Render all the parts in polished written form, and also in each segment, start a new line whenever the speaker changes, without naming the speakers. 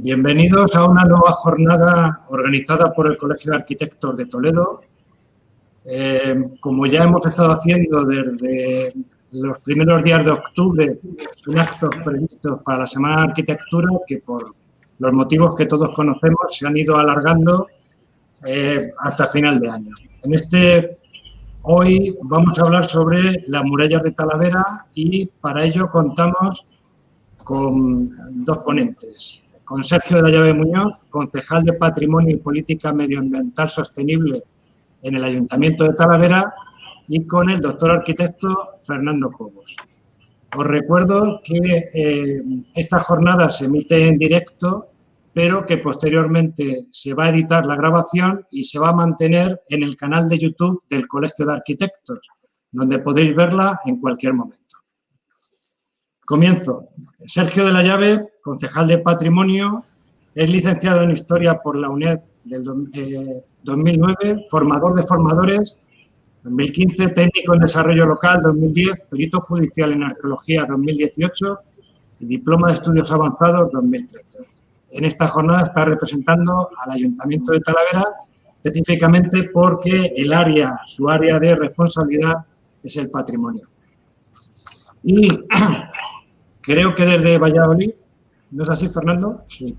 Bienvenidos a una nueva jornada organizada por el Colegio de Arquitectos de Toledo. Como ya hemos estado haciendo desde los primeros días de octubre, son actos previstos para la Semana de Arquitectura que por los motivos que todos conocemos se han ido alargando hasta final de año. Hoy vamos a hablar sobre las murallas de Talavera y para ello contamos con dos ponentes. Con Sergio de la Llave Muñoz, concejal de Patrimonio y Política Medioambiental Sostenible en el Ayuntamiento de Talavera, y con el doctor arquitecto Fernando Cobos. Os recuerdo que esta jornada se emite en directo, pero que posteriormente se va a editar la grabación y se va a mantener en el canal de YouTube del Colegio de Arquitectos, donde podéis verla en cualquier momento. Comienzo. Sergio de la Llave, concejal de Patrimonio, es licenciado en Historia por la UNED del 2009, formador de formadores, 2015, técnico en Desarrollo Local, 2010, perito judicial en Arqueología, 2018 y diploma de Estudios Avanzados, 2013. En esta jornada está representando al Ayuntamiento de Talavera, específicamente porque su área de responsabilidad es el patrimonio. Y creo que desde Valladolid, ¿no es así, Fernando? Sí.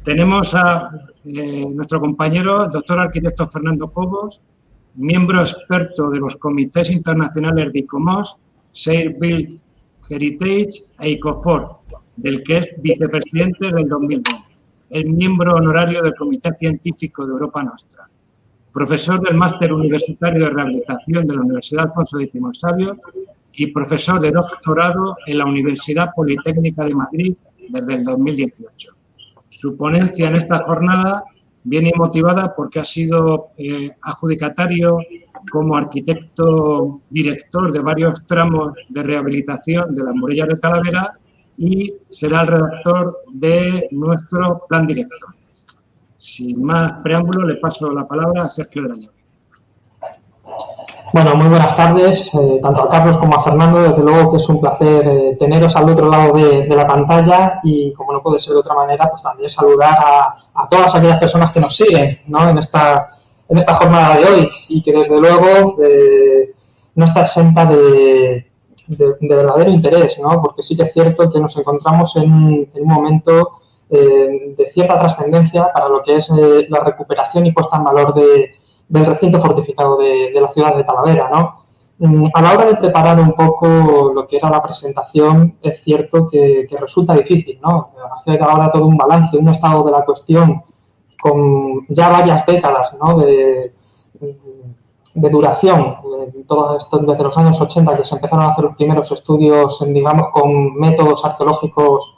Tenemos a nuestro compañero, el doctor arquitecto Fernando Cobos, miembro experto de los comités internacionales de ICOMOS, Share Build Heritage e ICOFOR, del que es vicepresidente del 2020. Es miembro honorario del Comité Científico de Europa Nostra. Profesor del Máster Universitario de Rehabilitación de la Universidad Alfonso X Sabio y profesor de doctorado en la Universidad Politécnica de Madrid desde el 2018. Su ponencia en esta jornada viene motivada porque ha sido adjudicatario como arquitecto director de varios tramos de rehabilitación de las murallas de Talavera y será el redactor de nuestro plan director. Sin más preámbulo, le paso la palabra a Sergio de la Llave.
Bueno, muy buenas tardes, tanto a Carlos como a Fernando. Desde luego que es un placer teneros al otro lado de la pantalla y, como no puede ser de otra manera, pues también saludar a todas aquellas personas que nos siguen, ¿no?, en esta jornada de hoy y que desde luego no está exenta de verdadero interés, ¿no?, porque sí que es cierto que nos encontramos en un momento de cierta trascendencia para lo que es la recuperación y puesta en valor del recinto fortificado de la ciudad de Talavera, ¿no? A la hora de preparar un poco lo que era la presentación, es cierto que resulta difícil, ¿no?, hacer ahora todo un balance, un estado de la cuestión con ya varias décadas, ¿no?, de duración, todo esto desde los años 80 que se empezaron a hacer los primeros estudios, digamos, con métodos arqueológicos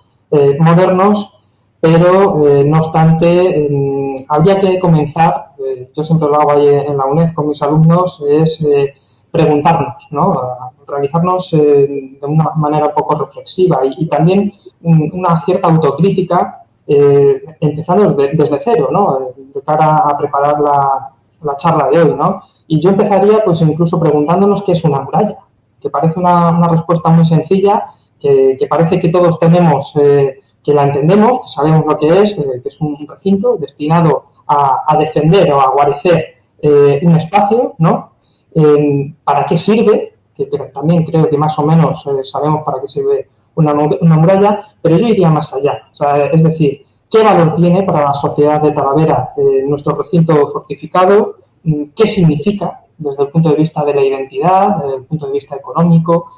modernos, pero no obstante habría que comenzar, yo siempre lo hago ahí en la UNED con mis alumnos, es preguntarnos, ¿no?, realizarnos de una manera un poco reflexiva y también una cierta autocrítica, empezando desde cero, ¿no?, de cara a preparar la charla de hoy, ¿no? Y yo empezaría pues incluso preguntándonos qué es una muralla, que parece una respuesta muy sencilla, que parece que todos tenemos, que la entendemos, que sabemos lo que es un recinto destinado a defender o a guarecer un espacio, ¿no? ¿Para qué sirve? Que también creo que más o menos sabemos para qué sirve una muralla, pero yo iría más allá. O sea, es decir, ¿qué valor tiene para la sociedad de Talavera nuestro recinto fortificado? ¿Qué significa desde el punto de vista de la identidad, desde el punto de vista económico,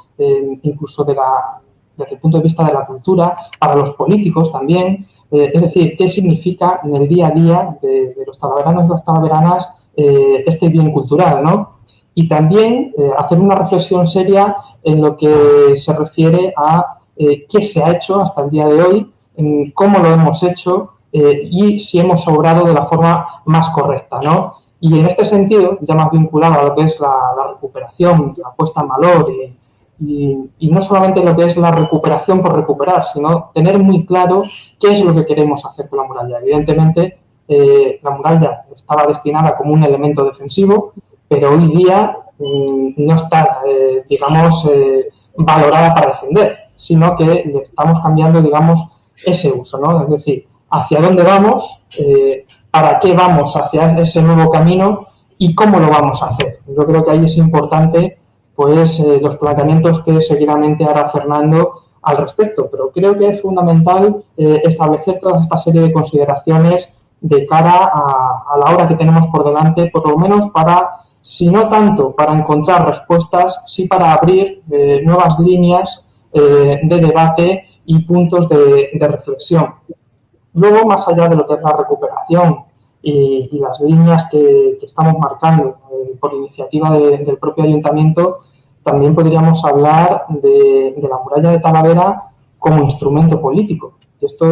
incluso desde el punto de vista de la cultura, para los políticos también? Es decir, ¿qué significa en el día a día de los talaveranos y las talaveranas este bien cultural, ¿no? Y también hacer una reflexión seria en lo que se refiere a qué se ha hecho hasta el día de hoy, cómo lo hemos hecho y si hemos obrado de la forma más correcta, ¿no? Y en este sentido, ya más vinculado a lo que es la recuperación, la puesta en valor y no solamente lo que es la recuperación por recuperar, sino tener muy claro qué es lo que queremos hacer con la muralla. Evidentemente, la muralla estaba destinada como un elemento defensivo, pero hoy día no está, digamos, valorada para defender, sino que le estamos cambiando, digamos, ese uso, ¿no? Es decir, hacia dónde vamos, para qué vamos hacia ese nuevo camino y cómo lo vamos a hacer. Yo creo que ahí es importante pues los planteamientos que seguidamente hará Fernando al respecto, pero creo que es fundamental establecer toda esta serie de consideraciones de cara a la hora que tenemos por delante, por lo menos para, si no tanto para encontrar respuestas, sí para abrir nuevas líneas de debate y puntos de reflexión. Luego, más allá de lo que es la recuperación y las líneas que estamos marcando por iniciativa del propio ayuntamiento, también podríamos hablar de la muralla de Talavera como instrumento político. Y esto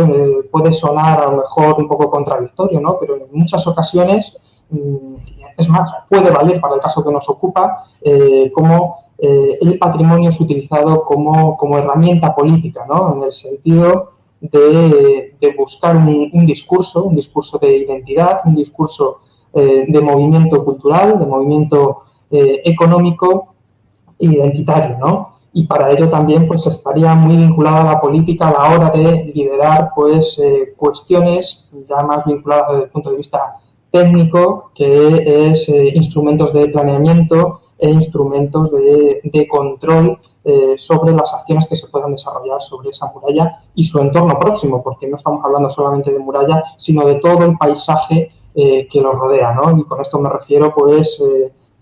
puede sonar a lo mejor un poco contradictorio, ¿no? Pero en muchas ocasiones, es más, puede valer para el caso que nos ocupa, como el patrimonio es utilizado como herramienta política, ¿no? En el sentido de buscar un discurso de identidad, un discurso de movimiento cultural, de movimiento económico e identitario, ¿no? Y para ello también pues estaría muy vinculada a la política a la hora de liderar pues cuestiones ya más vinculadas desde el punto de vista técnico, que es instrumentos de planeamiento e instrumentos de control sobre las acciones que se puedan desarrollar sobre esa muralla y su entorno próximo, porque no estamos hablando solamente de muralla, sino de todo el paisaje que lo rodea, ¿no? Y con esto me refiero pues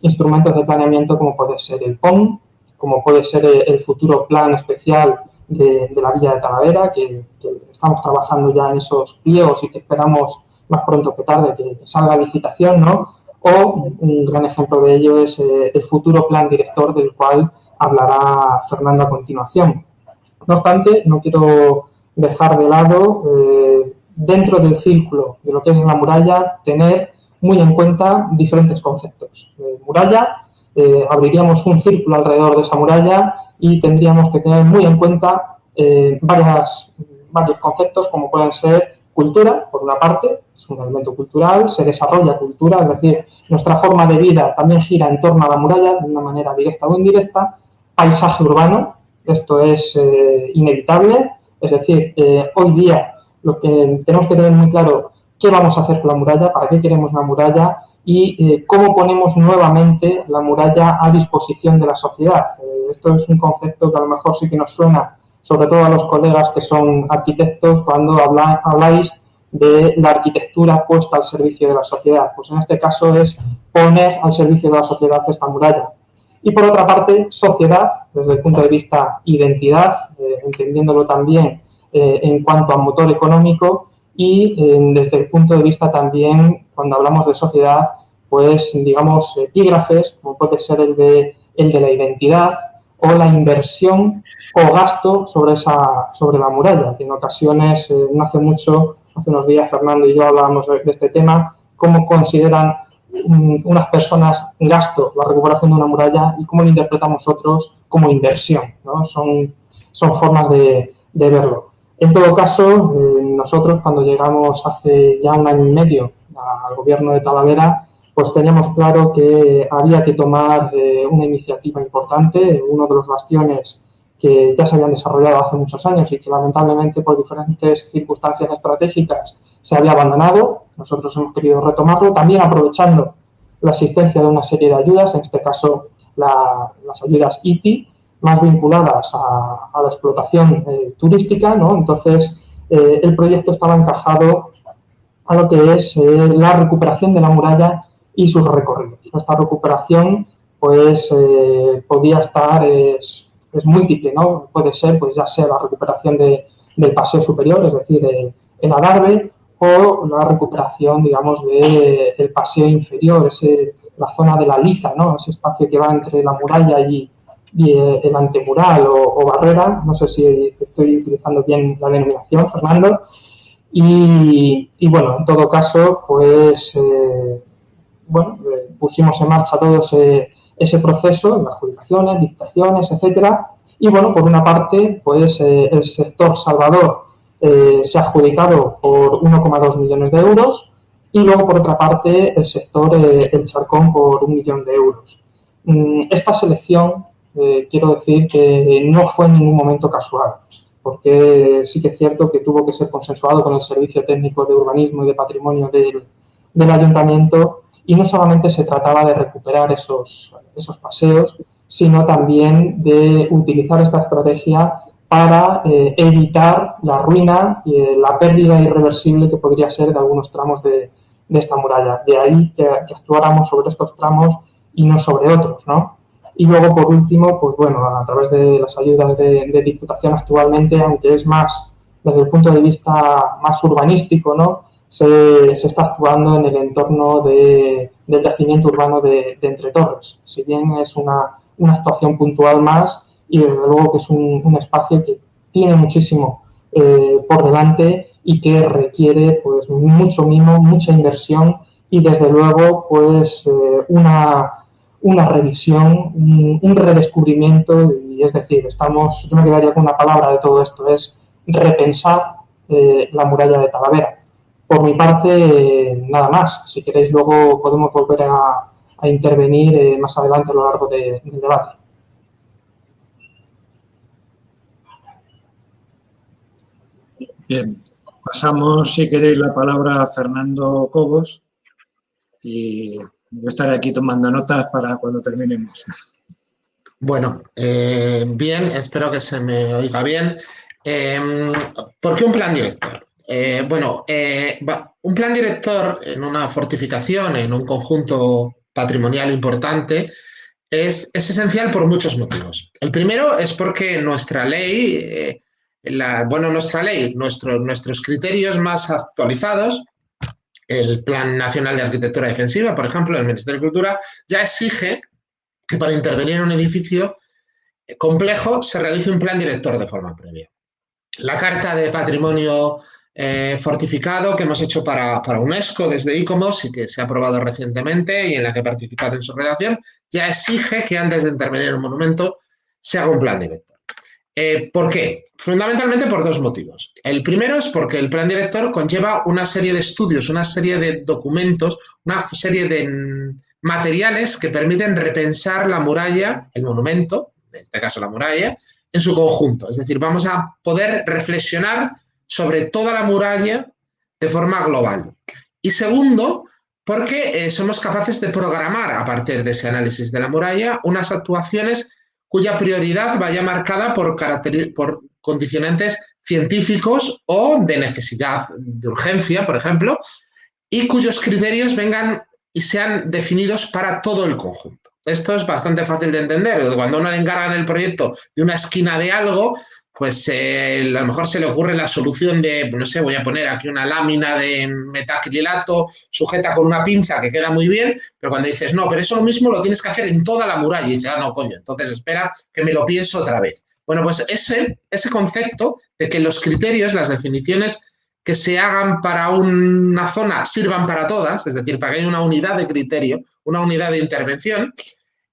instrumentos de planeamiento como puede ser el PON, como puede ser el futuro plan especial de la Villa de Talavera, que estamos trabajando ya en esos pliegos y que esperamos más pronto que tarde que salga a licitación, ¿no? O un gran ejemplo de ello es el futuro plan director del cual hablará Fernando a continuación. No obstante, no quiero dejar de lado, dentro del círculo de lo que es la muralla, tener muy en cuenta diferentes conceptos. Muralla, abriríamos un círculo alrededor de esa muralla y tendríamos que tener muy en cuenta varios conceptos, como pueden ser cultura, por una parte, es un elemento cultural, se desarrolla cultura, es decir, nuestra forma de vida también gira en torno a la muralla de una manera directa o indirecta. Paisaje urbano, esto es inevitable, es decir, hoy día lo que tenemos que tener muy claro, qué vamos a hacer con la muralla, para qué queremos la muralla y cómo ponemos nuevamente la muralla a disposición de la sociedad. Esto es un concepto que a lo mejor sí que nos suena, sobre todo a los colegas que son arquitectos, cuando habláis de la arquitectura puesta al servicio de la sociedad. Pues en este caso es poner al servicio de la sociedad esta muralla. Y por otra parte, sociedad, desde el punto de vista identidad, entendiéndolo también en cuanto a motor económico y desde el punto de vista también, cuando hablamos de sociedad, pues digamos epígrafes, como puede ser el de la identidad o la inversión o gasto sobre la muralla, que en ocasiones, no hace mucho, hace unos días Fernando y yo hablábamos de este tema, cómo consideran unas personas gasto la recuperación de una muralla y cómo lo interpretamos otros como inversión, ¿no? Son formas de verlo. En todo caso, nosotros cuando llegamos hace ya 1 año y medio al gobierno de Talavera, pues teníamos claro que había que tomar una iniciativa importante, uno de los bastiones que ya se habían desarrollado hace muchos años y que lamentablemente por diferentes circunstancias estratégicas se había abandonado. Nosotros hemos querido retomarlo, también aprovechando la existencia de una serie de ayudas, en este caso las ayudas ITI, más vinculadas a la explotación turística, ¿no? Entonces, el proyecto estaba encajado a lo que es la recuperación de la muralla y sus recorridos. Esta recuperación, pues, podía estar, es múltiple, ¿no? Puede ser, pues, ya sea la recuperación del paseo superior, es decir, el adarve, o la recuperación, digamos, del paseo inferior, la zona de la liza, ¿no? Ese espacio que va entre la muralla y el antemural o barrera, no sé si estoy utilizando bien la denominación, Fernando, y bueno, en todo caso, pues, pusimos en marcha todo ese proceso, las adjudicaciones, licitaciones, etcétera, y bueno, por una parte, pues el sector Salvador se ha adjudicado por 1,2 millones de euros y luego, por otra parte, el sector El Charcón por 1 millón de euros. Esta selección, quiero decir que no fue en ningún momento casual. porque sí que es cierto que tuvo que ser consensuado con el Servicio Técnico de Urbanismo y de Patrimonio del Ayuntamiento, y no solamente se trataba de recuperar esos paseos, sino también de utilizar esta estrategia para evitar la ruina y la pérdida irreversible que podría ser de algunos tramos de esta muralla. De ahí que actuáramos sobre estos tramos y no sobre otros, ¿no? Y luego, por último, pues bueno, a través de las ayudas de Diputación actualmente, aunque es más desde el punto de vista más urbanístico, ¿no? Se está actuando en el entorno del yacimiento urbano de Entre Torres. Si bien es una actuación puntual más, y desde luego que es un espacio que tiene muchísimo por delante y que requiere pues mucho mimo, mucha inversión y desde luego pues una revisión, un redescubrimiento, y es decir, yo me quedaría con una palabra de todo esto, es repensar la muralla de Talavera. Por mi parte, nada más. Si queréis, luego podemos volver a intervenir más adelante a lo largo del debate.
Bien, pasamos, si queréis, la palabra a Fernando Cobos y yo estaré aquí tomando notas para cuando terminemos.
Bueno, bien, espero que se me oiga bien. ¿Por qué un plan director? Un plan director en una fortificación, en un conjunto patrimonial importante, es esencial por muchos motivos. El primero es porque nuestra ley, nuestros criterios más actualizados, el Plan Nacional de Arquitectura Defensiva, por ejemplo, del Ministerio de Cultura, ya exige que para intervenir en un edificio complejo se realice un plan director de forma previa. La Carta de Patrimonio Fortificado que hemos hecho para UNESCO desde ICOMOS y que se ha aprobado recientemente y en la que he participado en su redacción, ya exige que antes de intervenir en un monumento se haga un plan director. ¿Por qué? Fundamentalmente por dos motivos. El primero es porque el plan director conlleva una serie de estudios, una serie de documentos, una serie de materiales que permiten repensar la muralla, el monumento, en este caso la muralla, en su conjunto. Es decir, vamos a poder reflexionar sobre toda la muralla de forma global. Y segundo, porque somos capaces de programar a partir de ese análisis de la muralla unas actuaciones cuya prioridad vaya marcada por condicionantes científicos o de necesidad, de urgencia, por ejemplo, y cuyos criterios vengan y sean definidos para todo el conjunto. Esto es bastante fácil de entender. Cuando uno le encargan el proyecto de una esquina de algo, pues a lo mejor se le ocurre la solución de, no sé, voy a poner aquí una lámina de metacrilato sujeta con una pinza que queda muy bien, pero cuando dices, no, pero eso mismo lo tienes que hacer en toda la muralla, y dices, no, coño, entonces espera que me lo pienso otra vez. Bueno, pues ese concepto de que los criterios, las definiciones que se hagan para una zona sirvan para todas, es decir, para que haya una unidad de criterio, una unidad de intervención,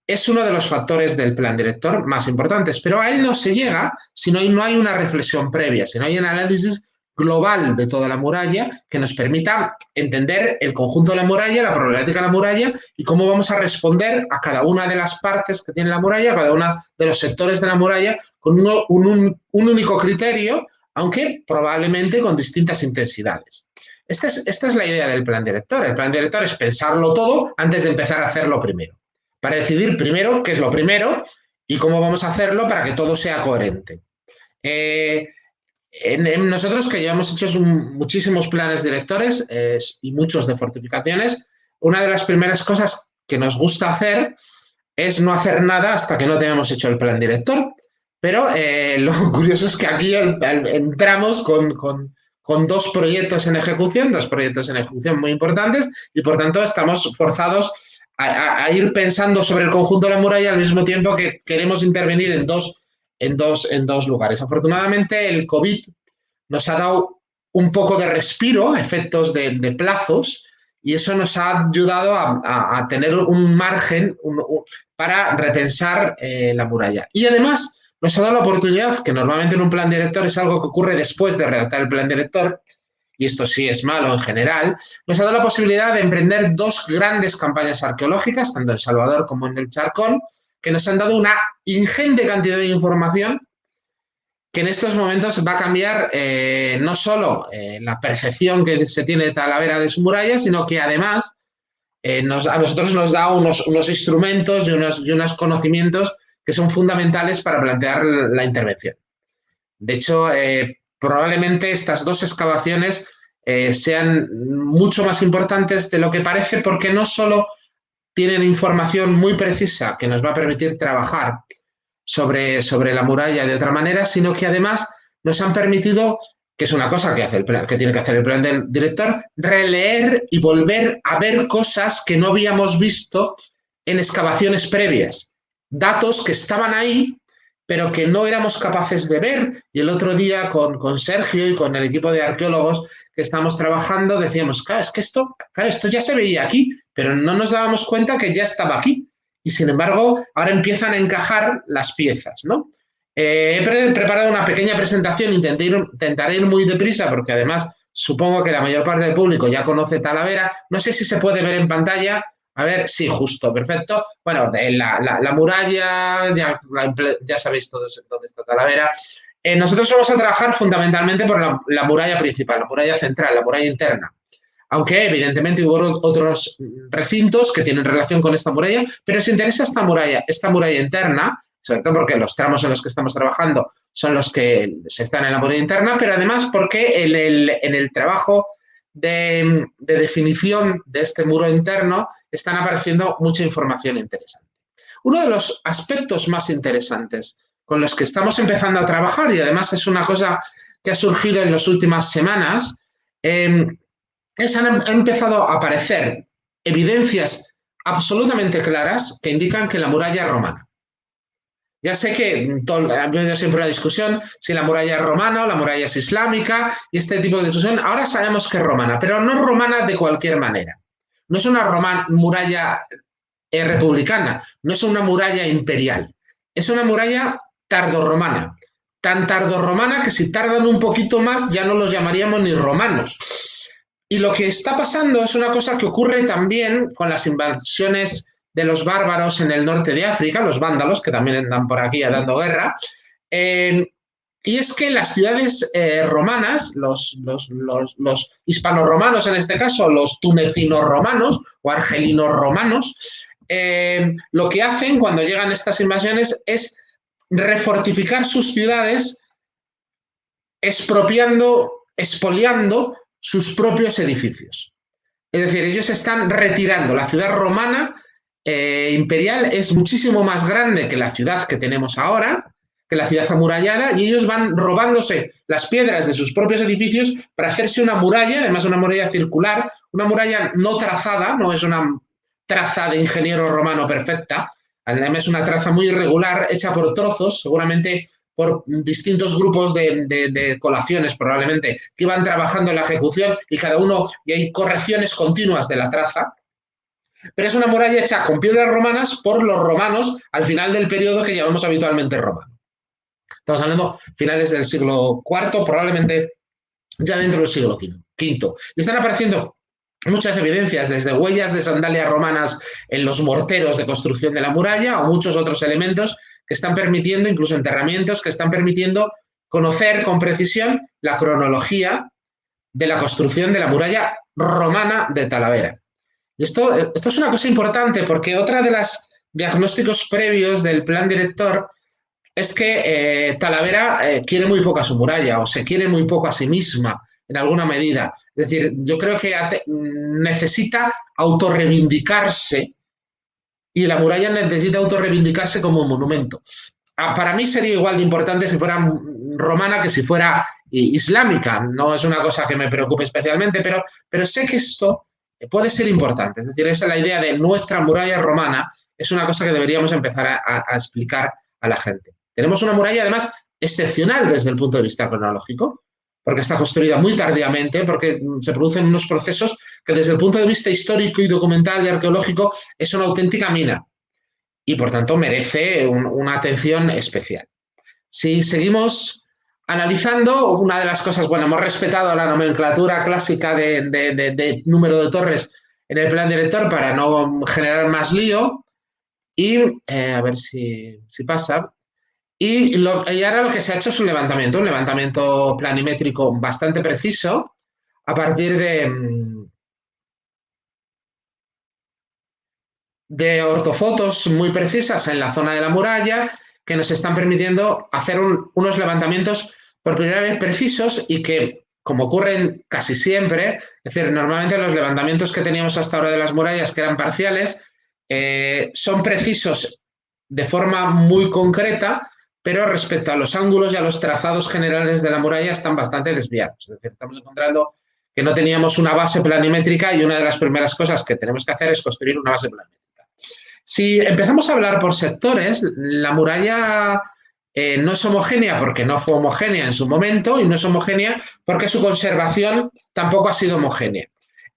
es uno de los factores del plan director más importantes. Pero a él no se llega si no hay una reflexión previa, si no hay un análisis global de toda la muralla que nos permita entender el conjunto de la muralla, la problemática de la muralla y cómo vamos a responder a cada una de las partes que tiene la muralla, a cada uno de los sectores de la muralla con un único criterio, aunque probablemente con distintas intensidades. Esta es la idea del plan director. El plan director es pensarlo todo antes de empezar a hacerlo primero, para decidir primero qué es lo primero y cómo vamos a hacerlo para que todo sea coherente. Nosotros, que llevamos hechos muchísimos planes directores y muchos de fortificaciones, una de las primeras cosas que nos gusta hacer es no hacer nada hasta que no tengamos hecho el plan director. Pero lo curioso es que aquí entramos con dos proyectos en ejecución muy importantes y por tanto estamos forzados a ir pensando sobre el conjunto de la muralla al mismo tiempo que queremos intervenir en dos lugares. Afortunadamente el COVID nos ha dado un poco de respiro a efectos de plazos y eso nos ha ayudado a tener un margen para repensar la muralla. Y además nos ha dado la oportunidad, que normalmente en un plan director es algo que ocurre después de redactar el plan director, y esto sí es malo en general, nos ha dado la posibilidad de emprender dos grandes campañas arqueológicas, tanto en El Salvador como en el Charcón, que nos han dado una ingente cantidad de información que en estos momentos va a cambiar no solo la percepción que se tiene de Talavera de su muralla, sino que además a nosotros nos da unos instrumentos y unos conocimientos que son fundamentales para plantear la intervención. De hecho, probablemente estas dos excavaciones sean mucho más importantes de lo que parece, porque no solo tienen información muy precisa que nos va a permitir trabajar sobre la muralla de otra manera, sino que además nos han permitido, que es una cosa que tiene que hacer el plan del director, releer y volver a ver cosas que no habíamos visto en excavaciones previas. Datos que estaban ahí, pero que no éramos capaces de ver. Y el otro día con Sergio y con el equipo de arqueólogos que estamos trabajando decíamos, claro, es que esto ya se veía aquí, pero no nos dábamos cuenta que ya estaba aquí. Y sin embargo, ahora empiezan a encajar las piezas, ¿no? He preparado una pequeña presentación, intentaré ir muy deprisa porque además supongo que la mayor parte del público ya conoce Talavera. No sé si se puede ver en pantalla. A ver, sí, justo, perfecto. Bueno, la muralla, ya sabéis todos dónde está Talavera. Nosotros vamos a trabajar fundamentalmente por la muralla principal, la muralla central, la muralla interna. Aunque evidentemente hubo otros recintos que tienen relación con esta muralla, pero nos interesa esta muralla interna, sobre todo porque los tramos en los que estamos trabajando son los que se están en la muralla interna, pero además porque en el trabajo de definición de este muro interno están apareciendo mucha información interesante. Uno de los aspectos más interesantes con los que estamos empezando a trabajar, y además es una cosa que ha surgido en las últimas semanas, han empezado a aparecer evidencias absolutamente claras que indican que la muralla es romana. Ya sé que ha habido siempre una discusión si la muralla es romana o la muralla es islámica y este tipo de discusión. Ahora sabemos que es romana, pero no es romana de cualquier manera. No es una muralla republicana, no es una muralla imperial. Es una muralla tardorromana. Tan tardorromana que si tardan un poquito más ya no los llamaríamos ni romanos. Y lo que está pasando es una cosa que ocurre también con las invasiones de los bárbaros en el norte de África, los vándalos, que también andan por aquí dando guerra, y es que las ciudades romanas, los hispanoromanos en este caso, los tunecinos romanos o argelinos romanos, lo que hacen cuando llegan estas invasiones es refortificar sus ciudades expoliando sus propios edificios. Es decir, ellos están retirando. La ciudad romana imperial es muchísimo más grande que la ciudad que tenemos ahora, que la ciudad amurallada, y ellos van robándose las piedras de sus propios edificios para hacerse una muralla, además una muralla circular, una muralla no trazada, no es una traza de ingeniero romano perfecta, además es una traza muy irregular, hecha por trozos, seguramente por distintos grupos de colaciones probablemente, que iban trabajando en la ejecución y cada uno, y hay correcciones continuas de la traza, pero es una muralla hecha con piedras romanas por los romanos al final del periodo que llamamos habitualmente romano. Estamos hablando finales del siglo IV, probablemente ya dentro del siglo V. Y están apareciendo muchas evidencias, desde huellas de sandalias romanas en los morteros de construcción de la muralla o muchos otros elementos que están permitiendo, incluso enterramientos, que están permitiendo conocer con precisión la cronología de la construcción de la muralla romana de Talavera. Y esto es una cosa importante porque otra de los diagnósticos previos del plan director es que Talavera quiere muy poco a su muralla o se quiere muy poco a sí misma en alguna medida. Es decir, yo creo que necesita autorreivindicarse y la muralla necesita autorreivindicarse como un monumento. Para mí sería igual de importante si fuera romana que si fuera islámica. No es una cosa que me preocupe especialmente, pero sé que esto puede ser importante. Es decir, esa es la idea de nuestra muralla romana. Es una cosa que deberíamos empezar a explicar a la gente. Tenemos una muralla, además, excepcional desde el punto de vista cronológico, porque está construida muy tardíamente, porque se producen unos procesos que desde el punto de vista histórico y documental y arqueológico es una auténtica mina y, por tanto, merece una atención especial. Si seguimos analizando, una de las cosas, bueno, hemos respetado la nomenclatura clásica de número de torres en el plan director para no generar más lío y, a ver si pasa. Y ahora lo que se ha hecho es un levantamiento planimétrico bastante preciso a partir de ortofotos muy precisas en la zona de la muralla que nos están permitiendo hacer unos levantamientos por primera vez precisos y que, como ocurren casi siempre, es decir, normalmente los levantamientos que teníamos hasta ahora de las murallas, que eran parciales, son precisos de forma muy concreta, pero respecto a los ángulos y a los trazados generales de la muralla están bastante desviados. Es decir, estamos encontrando que no teníamos una base planimétrica y una de las primeras cosas que tenemos que hacer es construir una base planimétrica. Si empezamos a hablar por sectores, la muralla no es homogénea porque no fue homogénea en su momento y no es homogénea porque su conservación tampoco ha sido homogénea.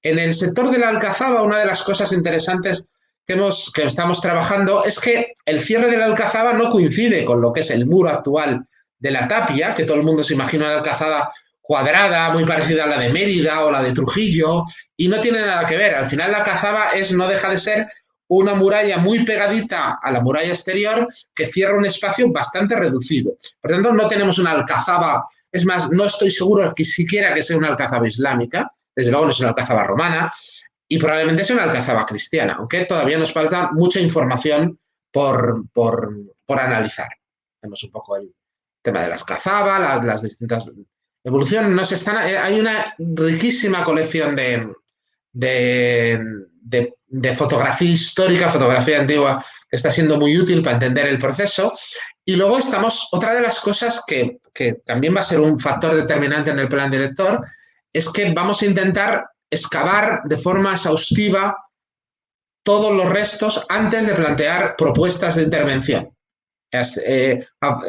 En el sector de la Alcazaba, una de las cosas interesantes que estamos trabajando es que el cierre de la Alcazaba no coincide con lo que es el muro actual de la Tapia, que todo el mundo se imagina la Alcazaba cuadrada, muy parecida a la de Mérida o la de Trujillo, y no tiene nada que ver. Al final la Alcazaba no deja de ser una muralla muy pegadita a la muralla exterior que cierra un espacio bastante reducido. Por tanto, no tenemos una Alcazaba, es más, no estoy seguro que siquiera que sea una Alcazaba islámica, desde luego no es una Alcazaba romana, y probablemente sea una Alcazaba cristiana, aunque todavía nos falta mucha información por analizar. Tenemos un poco el tema de la Alcazaba, las distintas evoluciones. Hay una riquísima colección de fotografía histórica, fotografía antigua, que está siendo muy útil para entender el proceso. Y luego otra de las cosas que también va a ser un factor determinante en el plan director, es que vamos a intentar excavar de forma exhaustiva todos los restos antes de plantear propuestas de intervención.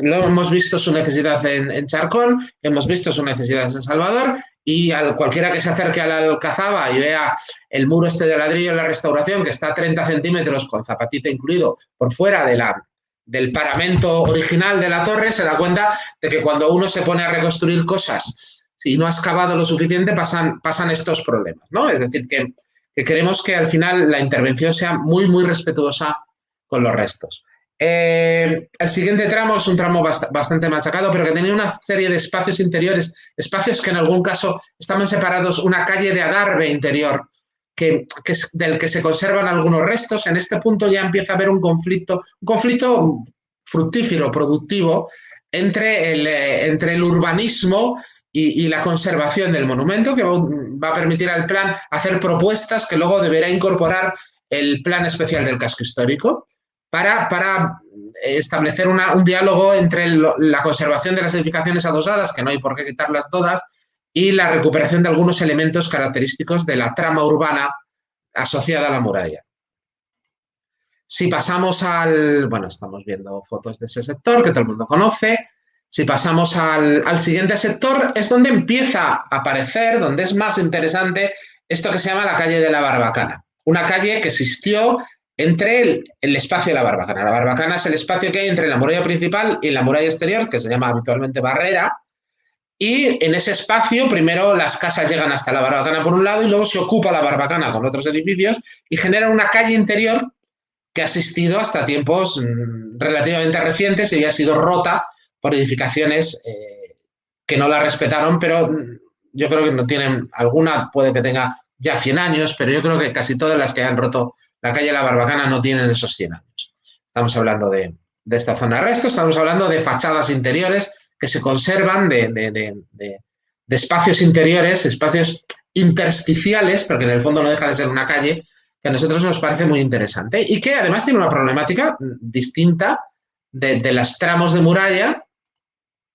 Lo hemos visto su necesidad en Charcón, hemos visto su necesidad en San Salvador, y cualquiera que se acerque a la Alcazaba y vea el muro de ladrillo en la restauración, que está a 30 centímetros con zapatita incluido por fuera del paramento original de la torre, se da cuenta de que cuando uno se pone a reconstruir cosas y no ha excavado lo suficiente, pasan estos problemas, ¿no? Es decir, que queremos que al final la intervención sea muy, muy respetuosa con los restos. El siguiente tramo es un tramo bastante machacado, pero que tenía una serie de espacios interiores, espacios que en algún caso estaban separados, una calle de adarve interior, del que se conservan algunos restos. En este punto ya empieza a haber un conflicto fructífero, productivo, entre el urbanismo y la conservación del monumento, que va a permitir al plan hacer propuestas que luego deberá incorporar el plan especial del casco histórico para establecer un diálogo entre la conservación de las edificaciones adosadas, que no hay por qué quitarlas todas, y la recuperación de algunos elementos característicos de la trama urbana asociada a la muralla. Si pasamos bueno, estamos viendo fotos de ese sector que todo el mundo conoce. Si pasamos al siguiente sector, es donde empieza a aparecer, donde es más interesante, esto que se llama la calle de la Barbacana. Una calle que existió entre el espacio de la Barbacana. La Barbacana es el espacio que hay entre la muralla principal y la muralla exterior, que se llama habitualmente barrera, y en ese espacio primero las casas llegan hasta la Barbacana por un lado y luego se ocupa la Barbacana con otros edificios y genera una calle interior que ha existido hasta tiempos relativamente recientes y ha sido rota por edificaciones que no la respetaron, pero yo creo que no tienen, alguna puede que tenga ya 100 años, pero yo creo que casi todas las que han roto la calle de la Barbacana no tienen esos 100 años. Estamos hablando de esta zona de restos, estamos hablando de fachadas interiores que se conservan, de espacios interiores, espacios intersticiales, porque en el fondo no deja de ser una calle, que a nosotros nos parece muy interesante y que además tiene una problemática distinta de los tramos de muralla,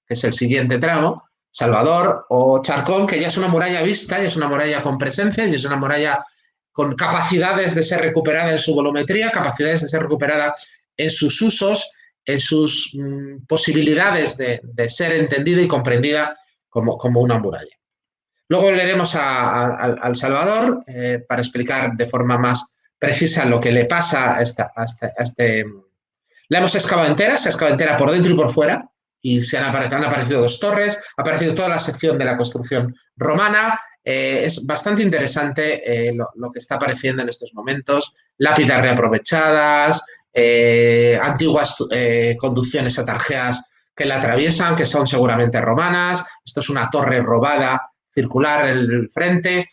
que es el siguiente tramo, Salvador o Charcón, que ya es una muralla vista, ya es una muralla con presencia, ya es una muralla con capacidades de ser recuperada en su volumetría, capacidades de ser recuperada en sus usos, en sus posibilidades de ser entendida y comprendida como una muralla. Luego leeremos al Salvador para explicar de forma más precisa lo que le pasa a este. La hemos excavado entera, se ha excavado entera por dentro y por fuera, y han aparecido dos torres, ha aparecido toda la sección de la construcción romana. Es bastante interesante lo que está apareciendo en estos momentos, lápidas reaprovechadas, antiguas conducciones atarjeas que la atraviesan, que son seguramente romanas. Esto es una torre robada circular en el frente.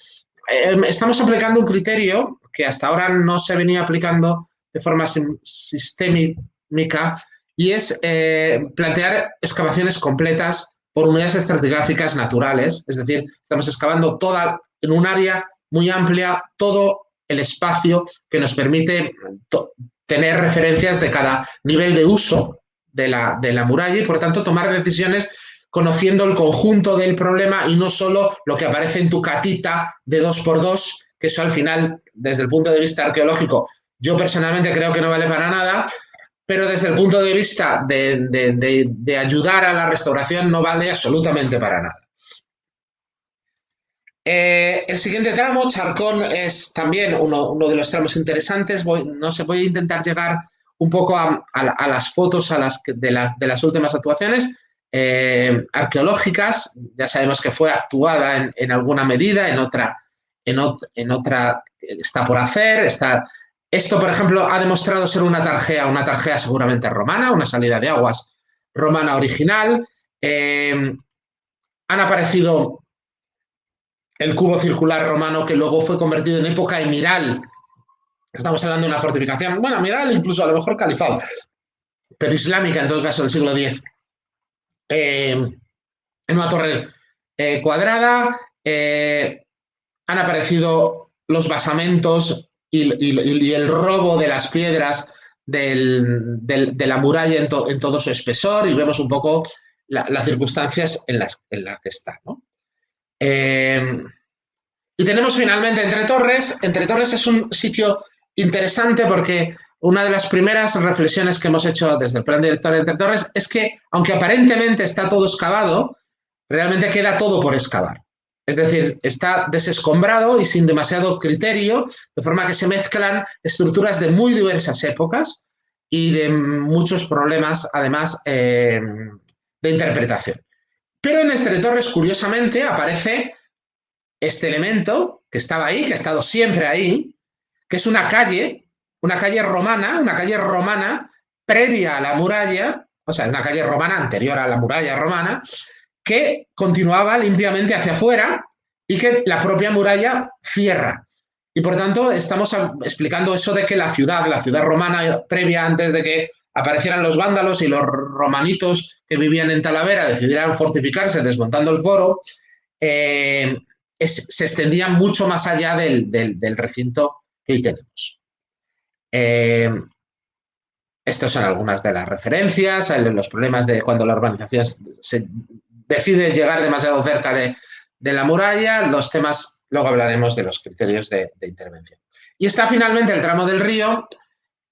Estamos aplicando un criterio que hasta ahora no se venía aplicando de forma sistémica, y es plantear excavaciones completas por unidades estratigráficas naturales. Es decir, estamos excavando en un área muy amplia todo el espacio que nos permite tener referencias de cada nivel de uso de la muralla y, por tanto, tomar decisiones conociendo el conjunto del problema y no solo lo que aparece en tu catita de 2x2, que eso al final, desde el punto de vista arqueológico, yo personalmente creo que no vale para nada, pero desde el punto de vista de ayudar a la restauración no vale absolutamente para nada. El siguiente tramo, Charcón, es también uno de los tramos interesantes. Voy a intentar llegar un poco a las fotos de las últimas actuaciones arqueológicas. Ya sabemos que fue actuada en alguna medida, en otra está por hacer. Esto, por ejemplo, ha demostrado ser una tarjea seguramente romana, una salida de aguas romana original. Han aparecido el cubo circular romano, que luego fue convertido en época emiral. Estamos hablando de una fortificación, bueno, emiral, incluso a lo mejor califal, pero islámica, en todo caso, del siglo X. En una torre cuadrada. Han aparecido los basamentos y el robo de las piedras de la muralla en todo su espesor, y vemos un poco las circunstancias en las que está, ¿no? Y tenemos finalmente Entre Torres. Entre Torres es un sitio interesante porque una de las primeras reflexiones que hemos hecho desde el plan director de Entre Torres es que, aunque aparentemente está todo excavado, realmente queda todo por excavar. Es decir, está desescombrado y sin demasiado criterio, de forma que se mezclan estructuras de muy diversas épocas y de muchos problemas, además, de interpretación. Pero en Entre Torres, curiosamente, aparece este elemento que estaba ahí, que ha estado siempre ahí, que es una calle romana previa a la muralla, o sea, una calle romana anterior a la muralla romana, que continuaba limpiamente hacia afuera y que la propia muralla cierra. Y por tanto estamos explicando eso de que la ciudad romana previa, antes de que aparecieran los vándalos y los romanitos que vivían en Talavera decidieran fortificarse desmontando el foro, se extendía mucho más allá del recinto que hoy tenemos. Estas son algunas de las referencias, los problemas de cuando la urbanización se decide llegar demasiado cerca de la muralla, los temas, luego hablaremos de los criterios de intervención. Y está finalmente el tramo del río,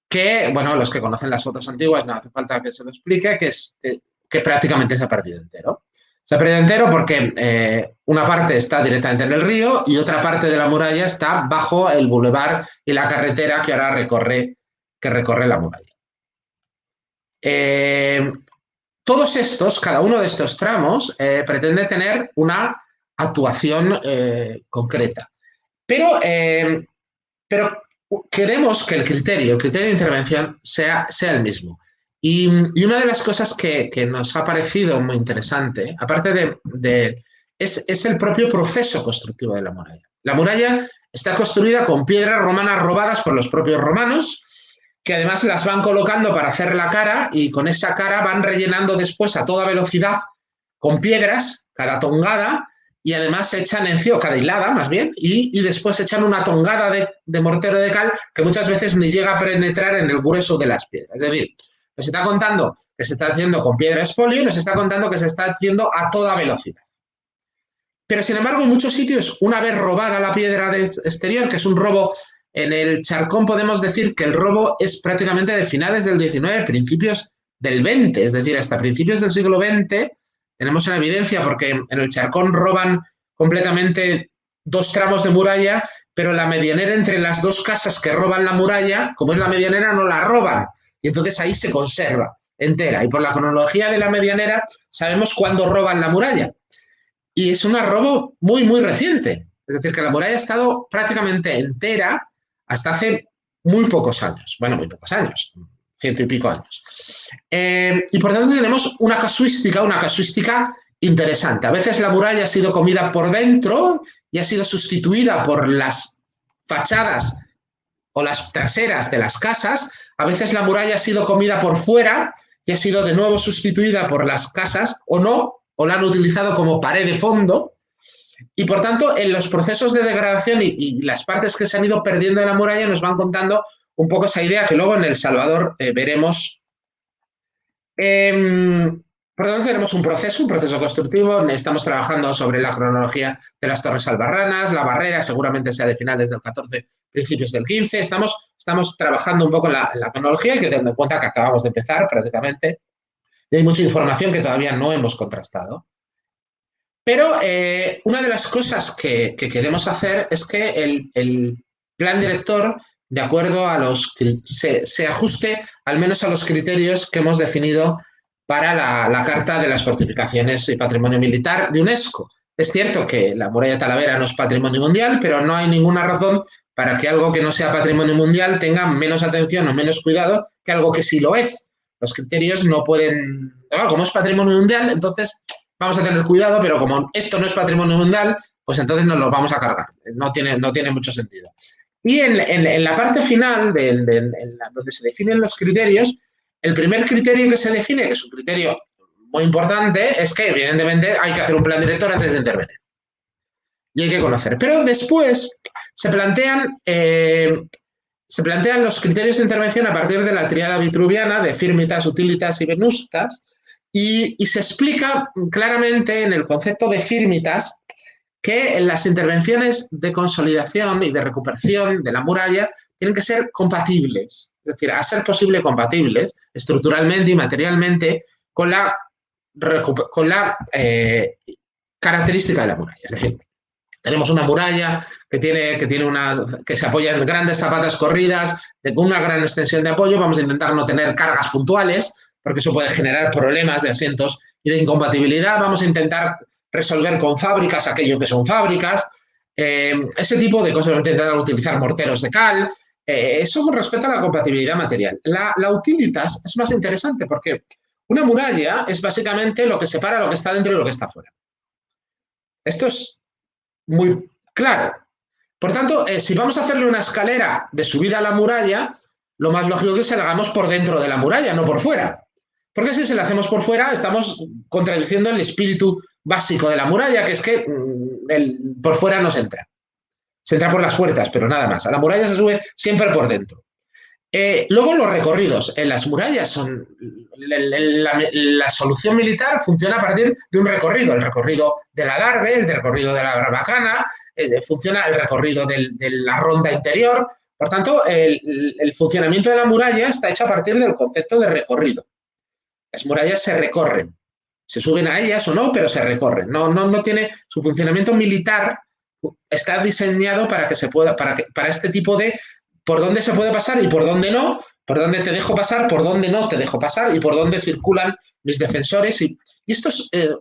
que, bueno, los que conocen las fotos antiguas no hace falta que se lo explique, que prácticamente se ha perdido entero. Se ha perdido entero porque una parte está directamente en el río y otra parte de la muralla está bajo el bulevar y la carretera que ahora recorre la muralla. Todos estos, cada uno de estos tramos, pretende tener una actuación concreta. Pero queremos que el criterio de intervención sea el mismo. Y una de las cosas que nos ha parecido muy interesante, aparte es el propio proceso constructivo de la muralla. La muralla está construida con piedras romanas robadas por los propios romanos, que además las van colocando para hacer la cara, y con esa cara van rellenando después a toda velocidad con piedras, cada tongada, y además echan encima, cada hilada más bien, y después echan una tongada de mortero de cal que muchas veces ni llega a penetrar en el grueso de las piedras. Es decir, nos está contando que se está haciendo con piedra espolio y nos está contando que se está haciendo a toda velocidad. Pero, sin embargo, en muchos sitios, una vez robada la piedra del exterior, que es un robo, en el Charcón podemos decir que el robo es prácticamente de finales del XIX, principios del XX, es decir, hasta principios del siglo XX tenemos una evidencia, porque en el Charcón roban completamente 2 tramos de muralla, pero la medianera entre las 2 casas que roban la muralla, como es la medianera, no la roban. Y entonces ahí se conserva entera. Y por la cronología de la medianera sabemos cuándo roban la muralla. Y es un robo muy, muy reciente. Es decir, que la muralla ha estado prácticamente entera hasta hace muy pocos años. Bueno, muy pocos años. ciento y pico años. Y por tanto tenemos una casuística interesante. A veces la muralla ha sido comida por dentro y ha sido sustituida por las fachadas o las traseras de las casas. A veces la muralla ha sido comida por fuera y ha sido de nuevo sustituida por las casas, o no, o la han utilizado como pared de fondo. Y por tanto, en los procesos de degradación y las partes que se han ido perdiendo de la muralla nos van contando un poco esa idea que luego en El Salvador veremos. Por lo tanto, tenemos un proceso constructivo. Estamos trabajando sobre la cronología de las torres albarranas, la barrera seguramente sea de finales del 14, principios del 15. Estamos trabajando un poco en la cronología, y que teniendo en cuenta que acabamos de empezar prácticamente, y hay mucha información que todavía no hemos contrastado. Pero una de las cosas que queremos hacer es que el plan director, de acuerdo a se ajuste al menos a los criterios que hemos definido para la Carta de las Fortificaciones y Patrimonio Militar de UNESCO. Es cierto que la muralla de Talavera no es patrimonio mundial, pero no hay ninguna razón para que algo que no sea patrimonio mundial tenga menos atención o menos cuidado que algo que sí lo es. Los criterios no pueden... Bueno, como es patrimonio mundial, entonces vamos a tener cuidado, pero como esto no es patrimonio mundial, pues entonces nos lo vamos a cargar. No tiene mucho sentido. Y en la parte final, donde se definen los criterios, el primer criterio que se define, que es un criterio muy importante, es que evidentemente hay que hacer un plan director antes de intervenir. Y hay que conocer. Pero después se plantean los criterios de intervención a partir de la tríada vitruviana de firmitas, utilitas y venustas, y se explica claramente en el concepto de firmitas que las intervenciones de consolidación y de recuperación de la muralla tienen que ser compatibles, es decir, a ser posible compatibles estructuralmente y materialmente con la característica de la muralla. Es decir, tenemos una muralla que se apoya en grandes zapatas corridas, con una gran extensión de apoyo. Vamos a intentar no tener cargas puntuales, porque eso puede generar problemas de asientos y de incompatibilidad. Vamos a intentar resolver con fábricas aquello que son fábricas. Ese tipo de cosas. Vamos a intentar utilizar morteros de cal. Eso con respecto a la compatibilidad material. La utilitas es más interesante porque una muralla es básicamente lo que separa lo que está dentro y lo que está fuera. Esto es muy claro. Por tanto, si vamos a hacerle una escalera de subida a la muralla, lo más lógico es que se la hagamos por dentro de la muralla, no por fuera. Porque si se la hacemos por fuera, estamos contradiciendo el espíritu básico de la muralla, que es que por fuera no se entra. Se entra por las puertas, pero nada más. A la muralla se sube siempre por dentro. Luego los recorridos. En las murallas son... La solución militar funciona a partir de un recorrido. El recorrido del adarve, el recorrido de la barbacana, funciona el recorrido de la ronda interior. Por tanto, el funcionamiento de la muralla está hecho a partir del concepto de recorrido. Las murallas se recorren. Se suben a ellas o no, pero se recorren. No tiene... Su funcionamiento militar está diseñado para que se pueda... Para este tipo de... Por dónde se puede pasar y por dónde no, por dónde te dejo pasar, por dónde no te dejo pasar y por dónde circulan mis defensores. Y esto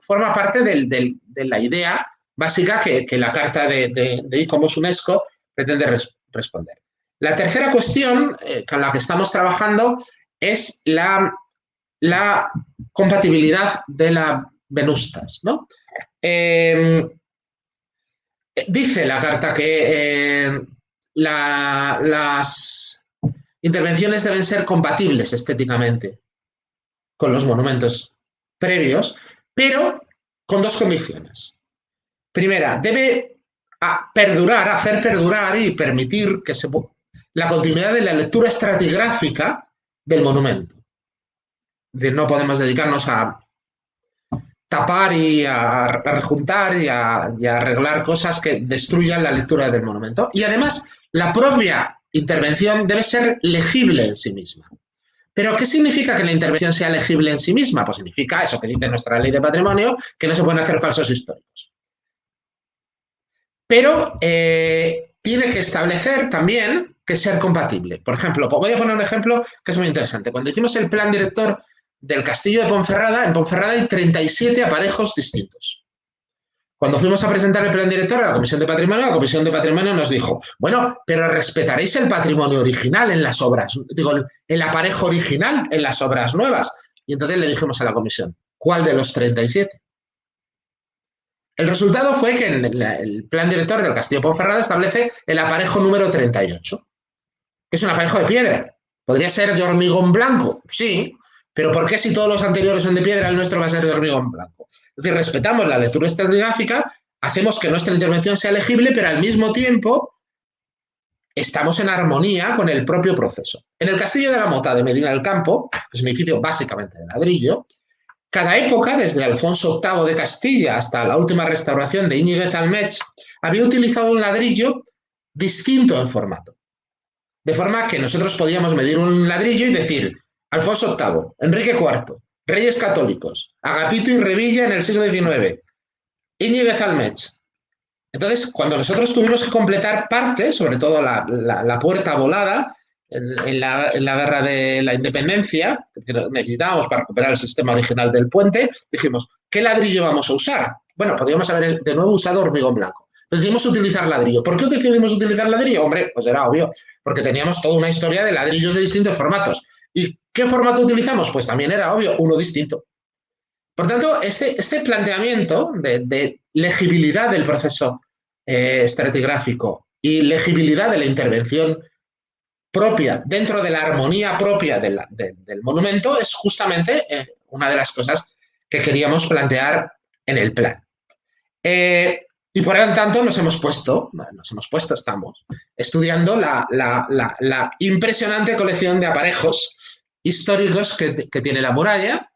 forma parte de la idea básica que la Carta de ICOMOS UNESCO pretende responder. La tercera cuestión con la que estamos trabajando es la compatibilidad de las venustas, ¿no? Dice la Carta que las intervenciones deben ser compatibles estéticamente con los monumentos previos, pero con dos condiciones. Primera, debe hacer perdurar y permitir que la continuidad de la lectura estratigráfica del monumento. No podemos dedicarnos a tapar y a rejuntar y a arreglar cosas que destruyan la lectura del monumento. Y además, la propia intervención debe ser legible en sí misma. ¿Pero qué significa que la intervención sea legible en sí misma? Pues significa eso que dice nuestra ley de patrimonio, que no se pueden hacer falsos históricos. Pero tiene que establecer también que ser compatible. Por ejemplo, voy a poner un ejemplo que es muy interesante. Cuando hicimos el plan director del castillo de Ponferrada, en Ponferrada hay 37 aparejos distintos. Cuando fuimos a presentar el plan director a la Comisión de Patrimonio nos dijo, bueno, pero respetaréis el patrimonio original en las obras, digo, el aparejo original en las obras nuevas. Y entonces le dijimos a la comisión, ¿cuál de los 37? El resultado fue que en el plan director del Castillo Ponferrada establece el aparejo número 38, que es un aparejo de piedra. ¿Podría ser de hormigón blanco? Sí, pero ¿por qué si todos los anteriores son de piedra, el nuestro va a ser de hormigón blanco? Es decir, respetamos la lectura estratigráfica, hacemos que nuestra intervención sea legible, pero al mismo tiempo estamos en armonía con el propio proceso. En el Castillo de la Mota de Medina del Campo, que es un edificio básicamente de ladrillo, cada época, desde Alfonso VIII de Castilla hasta la última restauración de Íñiguez Almech, había utilizado un ladrillo distinto en formato. De forma que nosotros podíamos medir un ladrillo y decir, Alfonso VIII, Enrique IV, Reyes Católicos, Agapito y Revilla en el siglo XIX, Íñiguez Almech. Entonces, cuando nosotros tuvimos que completar partes, sobre todo la puerta volada, en la guerra de la independencia, que necesitábamos para recuperar el sistema original del puente, dijimos, ¿qué ladrillo vamos a usar? Bueno, podríamos haber de nuevo usado hormigón blanco. Decidimos utilizar ladrillo. ¿Por qué decidimos utilizar ladrillo? Hombre, pues era obvio, porque teníamos toda una historia de ladrillos de distintos formatos. ¿Y qué formato utilizamos? Pues también era obvio, uno distinto. Por tanto, este planteamiento de legibilidad del proceso estratigráfico y legibilidad de la intervención propia, dentro de la armonía propia del monumento, es justamente una de las cosas que queríamos plantear en el plan. Y por lo tanto estamos estudiando la impresionante colección de aparejos históricos que tiene la muralla,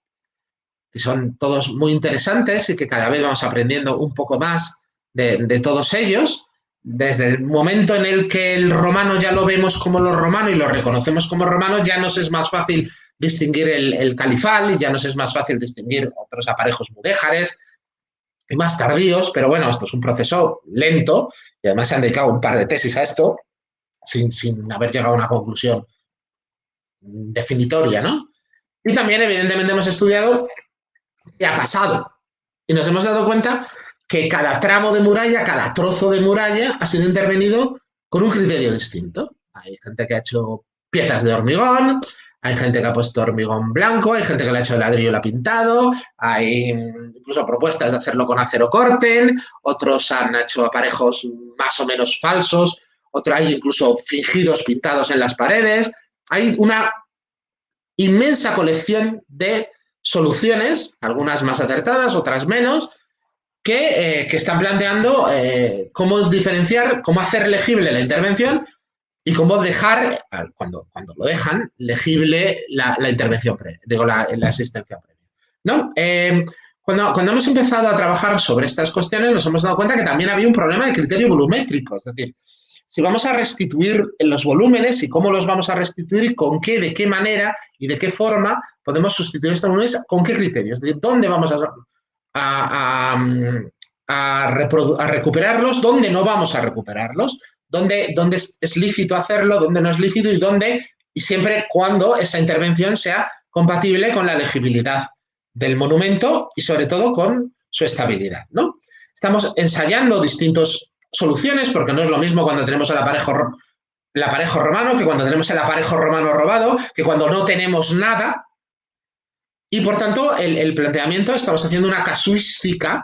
que son todos muy interesantes y que cada vez vamos aprendiendo un poco más de todos ellos. Desde el momento en el que el romano ya lo vemos como lo romano y lo reconocemos como romano, ya nos es más fácil distinguir el califal y ya nos es más fácil distinguir otros aparejos mudéjares y más tardíos, pero bueno, esto es un proceso lento y además se han dedicado un par de tesis a esto sin haber llegado a una conclusión definitoria, ¿no? Y también, evidentemente, hemos estudiado qué ha pasado y nos hemos dado cuenta que cada tramo de muralla, cada trozo de muralla ha sido intervenido con un criterio distinto. Hay gente que ha hecho piezas de hormigón, hay gente que ha puesto hormigón blanco, hay gente que lo ha hecho de ladrillo y lo ha pintado, hay incluso propuestas de hacerlo con acero corten, otros han hecho aparejos más o menos falsos, hay incluso fingidos pintados en las paredes. Hay una inmensa colección de soluciones, algunas más acertadas, otras menos, que están planteando cómo diferenciar, cómo hacer legible la intervención y cómo dejar, cuando lo dejan, legible la intervención previa, digo, la asistencia previa, ¿no? Cuando hemos empezado a trabajar sobre estas cuestiones nos hemos dado cuenta que también había un problema de criterio volumétrico, es decir, si vamos a restituir los volúmenes y cómo los vamos a restituir y con qué, de qué manera y de qué forma podemos sustituir estos volúmenes, con qué criterios, es decir, dónde vamos a recuperarlos, dónde no vamos a recuperarlos, dónde es lícito hacerlo, dónde no es lícito y siempre cuando esa intervención sea compatible con la legibilidad del monumento y sobre todo con su estabilidad, ¿no? Estamos ensayando distintas soluciones porque no es lo mismo cuando tenemos el aparejo romano que cuando tenemos el aparejo romano robado, que cuando no tenemos nada. Y, por tanto, el planteamiento, estamos haciendo una casuística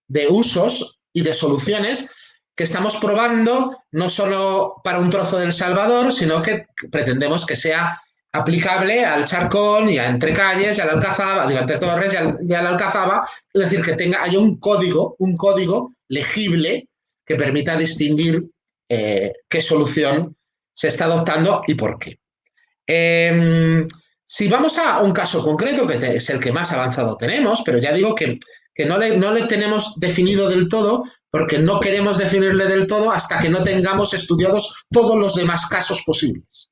de usos y de soluciones que estamos probando no solo para un trozo del Salvador, sino que pretendemos que sea aplicable al Charcón y a Entrecalles y al Alcazaba, digo, Entre Torres y al Alcazaba, es decir, que haya un código legible que permita distinguir qué solución se está adoptando y por qué. Si vamos a un caso concreto, que es el que más avanzado tenemos, pero ya digo que no le tenemos definido del todo, porque no queremos definirle del todo hasta que no tengamos estudiados todos los demás casos posibles.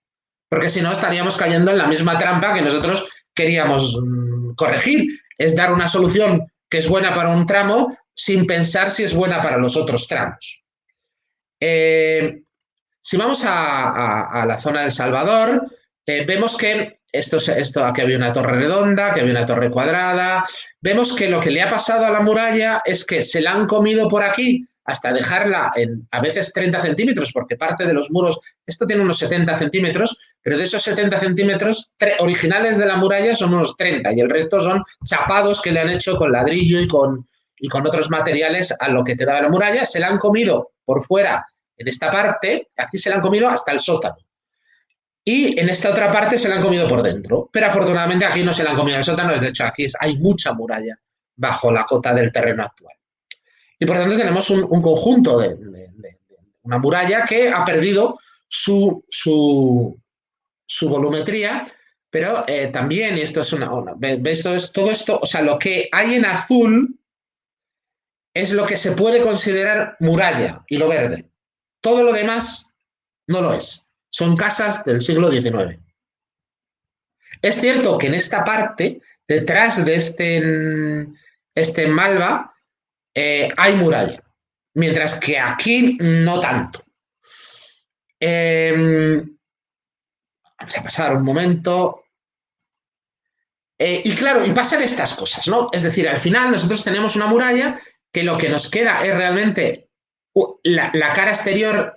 Porque si no, estaríamos cayendo en la misma trampa que nosotros queríamos corregir, es dar una solución que es buena para un tramo sin pensar si es buena para los otros tramos. Si vamos a la zona del Salvador, vemos que aquí había una torre redonda, que había una torre cuadrada. Vemos que lo que le ha pasado a la muralla es que se la han comido por aquí hasta dejarla en a veces 30 centímetros, porque parte de los muros, esto tiene unos 70 centímetros, pero de esos 70 centímetros originales de la muralla son unos 30 y el resto son chapados que le han hecho con ladrillo y con otros materiales a lo que quedaba la muralla. Se la han comido por fuera en esta parte, aquí se la han comido hasta el sótano. Y en esta otra parte se la han comido por dentro. Pero afortunadamente aquí no se la han comido en el sótano, de hecho aquí hay mucha muralla bajo la cota del terreno actual. Y por tanto tenemos un conjunto de una muralla que ha perdido su volumetría, pero también, y esto es ¿veis todo esto? O sea, lo que hay en azul es lo que se puede considerar muralla y lo verde. Todo lo demás no lo es. Son casas del siglo XIX. Es cierto que en esta parte, detrás de este malva, hay muralla, mientras que aquí no tanto. Vamos a pasar un momento. Y claro, y pasan estas cosas, ¿no? Es decir, al final nosotros tenemos una muralla que lo que nos queda es realmente la cara exterior,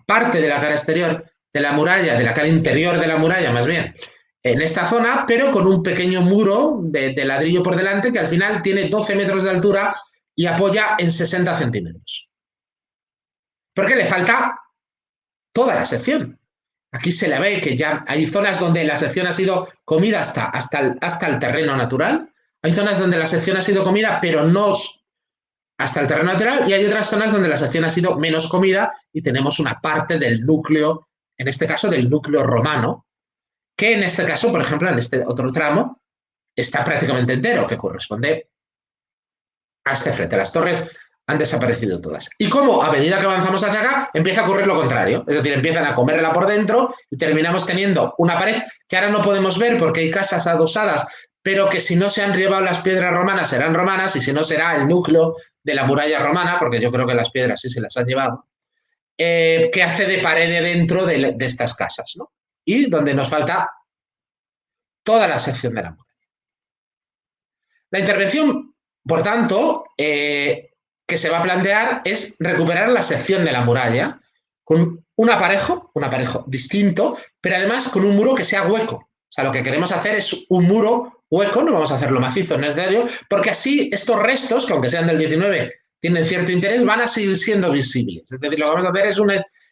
parte de la cara exterior de la muralla, de la cara interior de la muralla más bien, en esta zona, pero con un pequeño muro de ladrillo por delante que al final tiene 12 metros de altura y apoya en 60 centímetros. Porque le falta toda la sección. Aquí se le ve que ya hay zonas donde la sección ha sido comida hasta el terreno natural. Hay zonas donde la sección ha sido comida, pero no hasta el terreno natural. Y hay otras zonas donde la sección ha sido menos comida y tenemos una parte del núcleo, en este caso del núcleo romano, que en este caso, por ejemplo, en este otro tramo, está prácticamente entero, que corresponde a este frente. Las torres han desaparecido todas. Y como a medida que avanzamos hacia acá, empieza a ocurrir lo contrario. Es decir, empiezan a comerla por dentro y terminamos teniendo una pared que ahora no podemos ver porque hay casas adosadas, pero que si no se han llevado las piedras romanas serán romanas y si no será el núcleo de la muralla romana, porque yo creo que las piedras sí se las han llevado, que hace de pared dentro de estas casas, ¿no? Y donde nos falta toda la sección de la muralla. La intervención, por tanto, que se va a plantear es recuperar la sección de la muralla con un aparejo distinto, pero además con un muro que sea hueco. O sea, lo que queremos hacer es un muro hueco, no vamos a hacerlo macizo necesario, porque así estos restos, que aunque sean del 19, tienen cierto interés, van a seguir siendo visibles. Es decir, lo que vamos a hacer es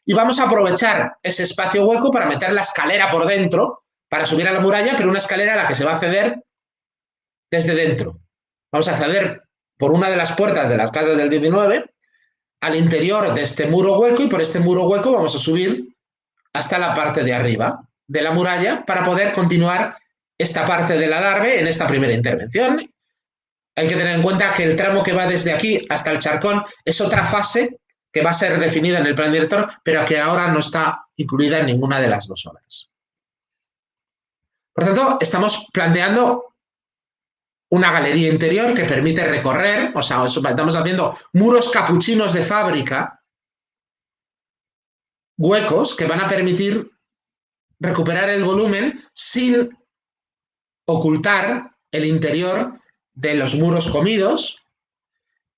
y vamos a aprovechar ese espacio hueco para meter la escalera por dentro, para subir a la muralla, pero una escalera a la que se va a acceder desde dentro. Vamos a acceder por una de las puertas de las casas del 19 al interior de este muro hueco y por este muro hueco vamos a subir hasta la parte de arriba de la muralla para poder continuar esta parte del adarve en esta primera intervención. Hay que tener en cuenta que el tramo que va desde aquí hasta el charcón es otra fase que va a ser definida en el plan director, pero que ahora no está incluida en ninguna de las dos obras. Por tanto, estamos planteando una galería interior que permite recorrer, o sea, estamos haciendo muros capuchinos de fábrica, huecos que van a permitir recuperar el volumen sin ocultar el interior de los muros comidos,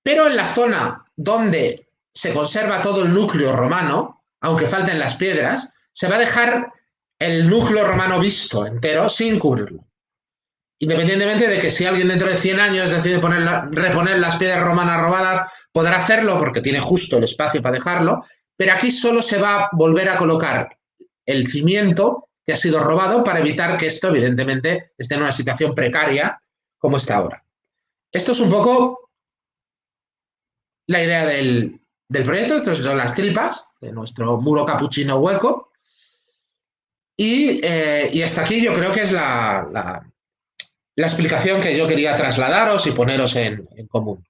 pero en la zona donde se conserva todo el núcleo romano, aunque falten las piedras, se va a dejar el núcleo romano visto entero sin cubrirlo. Independientemente de que si alguien dentro de 100 años decide reponer las piedras romanas robadas, podrá hacerlo porque tiene justo el espacio para dejarlo, pero aquí solo se va a volver a colocar el cimiento que ha sido robado para evitar que esto, evidentemente, esté en una situación precaria como está ahora. Esto es un poco la idea del proyecto. Estas son las tripas de nuestro muro capuchino hueco. Y hasta aquí yo creo que es la explicación que yo quería trasladaros y poneros en común.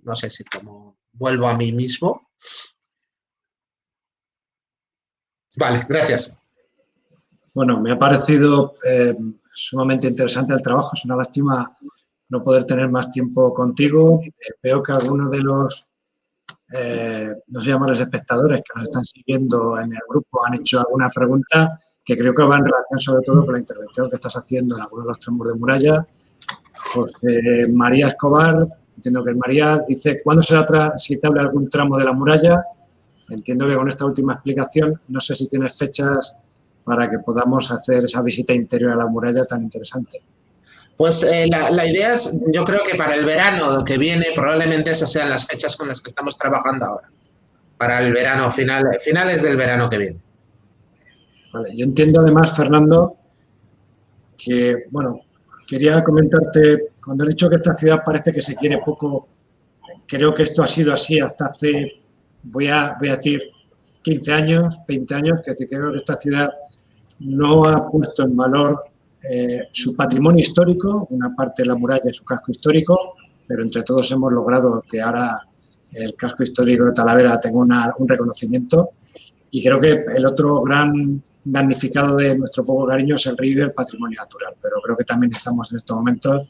No sé si como vuelvo a mí mismo. Vale, gracias.
Bueno, me ha parecido sumamente interesante el trabajo. Es una lástima no poder tener más tiempo contigo. Veo que algunos de los, no sé llamarles espectadores, que nos están siguiendo en el grupo han hecho alguna pregunta que creo que va en relación sobre todo con la intervención que estás haciendo en algunos de los tramos de muralla. José María Escobar, entiendo que es María, dice, ¿cuándo será transitable algún tramo de la muralla? Entiendo que con esta última explicación, no sé si tienes fechas para que podamos hacer esa visita interior a la muralla tan interesante.
Pues la idea es, yo creo que para el verano que viene, probablemente esas sean las fechas con las que estamos trabajando ahora. Para el verano, finales del verano que viene.
Vale, yo entiendo además, Fernando, que, bueno, quería comentarte, cuando he dicho que esta ciudad parece que se quiere poco, creo que esto ha sido así hasta hace, voy a decir, 15 años, 20 años, que creo que esta ciudad no ha puesto en valor su patrimonio histórico, una parte de la muralla y su casco histórico, pero entre todos hemos logrado que ahora el casco histórico de Talavera tenga un reconocimiento, y creo que el otro gran damnificado de nuestro poco cariño es el río y el patrimonio natural, pero creo que también estamos en estos momentos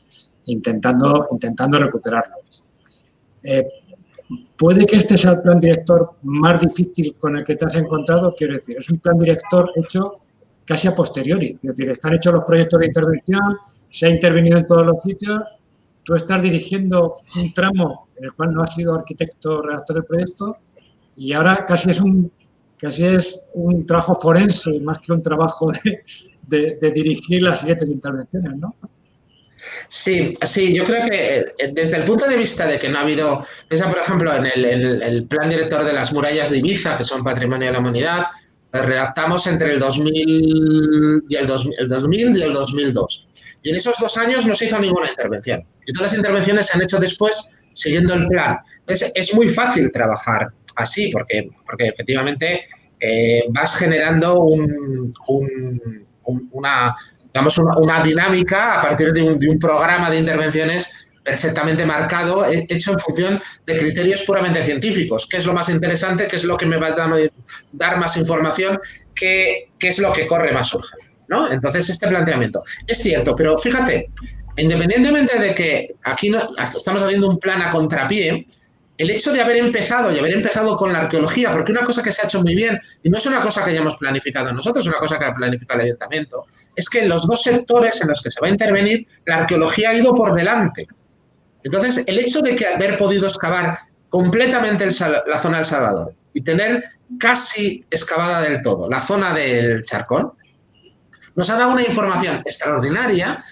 intentando recuperarlo. ¿Puede que este sea el plan director más difícil con el que te has encontrado? Quiero decir, es un plan director hecho casi a posteriori. Es decir, están hechos los proyectos de intervención, se ha intervenido en todos los sitios, tú estás dirigiendo un tramo en el cual no has sido arquitecto redactor del proyecto y ahora casi es un trabajo forense más que un trabajo de dirigir las siguientes intervenciones, ¿no?
Sí, yo creo que desde el punto de vista de que no ha habido, piensa por ejemplo en el plan director de las murallas de Ibiza, que son patrimonio de la humanidad, redactamos entre el 2000 y el 2002. Y en esos 2 años no se hizo ninguna intervención. Y todas las intervenciones se han hecho después siguiendo el plan. Entonces, es muy fácil trabajar así, porque efectivamente vas generando una dinámica a partir de un programa de intervenciones perfectamente marcado, hecho en función de criterios puramente científicos. ¿Qué es lo más interesante? ¿Qué es lo que me va a dar más información? ¿Qué es lo que corre más urgente? ¿No? Entonces, este planteamiento es cierto, pero fíjate, independientemente de que aquí estamos haciendo un plan a contrapié, el hecho de haber empezado con la arqueología, porque una cosa que se ha hecho muy bien, y no es una cosa que hayamos planificado nosotros, es una cosa que ha planificado el ayuntamiento, es que en los 2 sectores en los que se va a intervenir, la arqueología ha ido por delante. Entonces, el hecho de que haber podido excavar completamente la zona del Salvador y tener casi excavada del todo la zona del Charcón, nos ha dado una información extraordinaria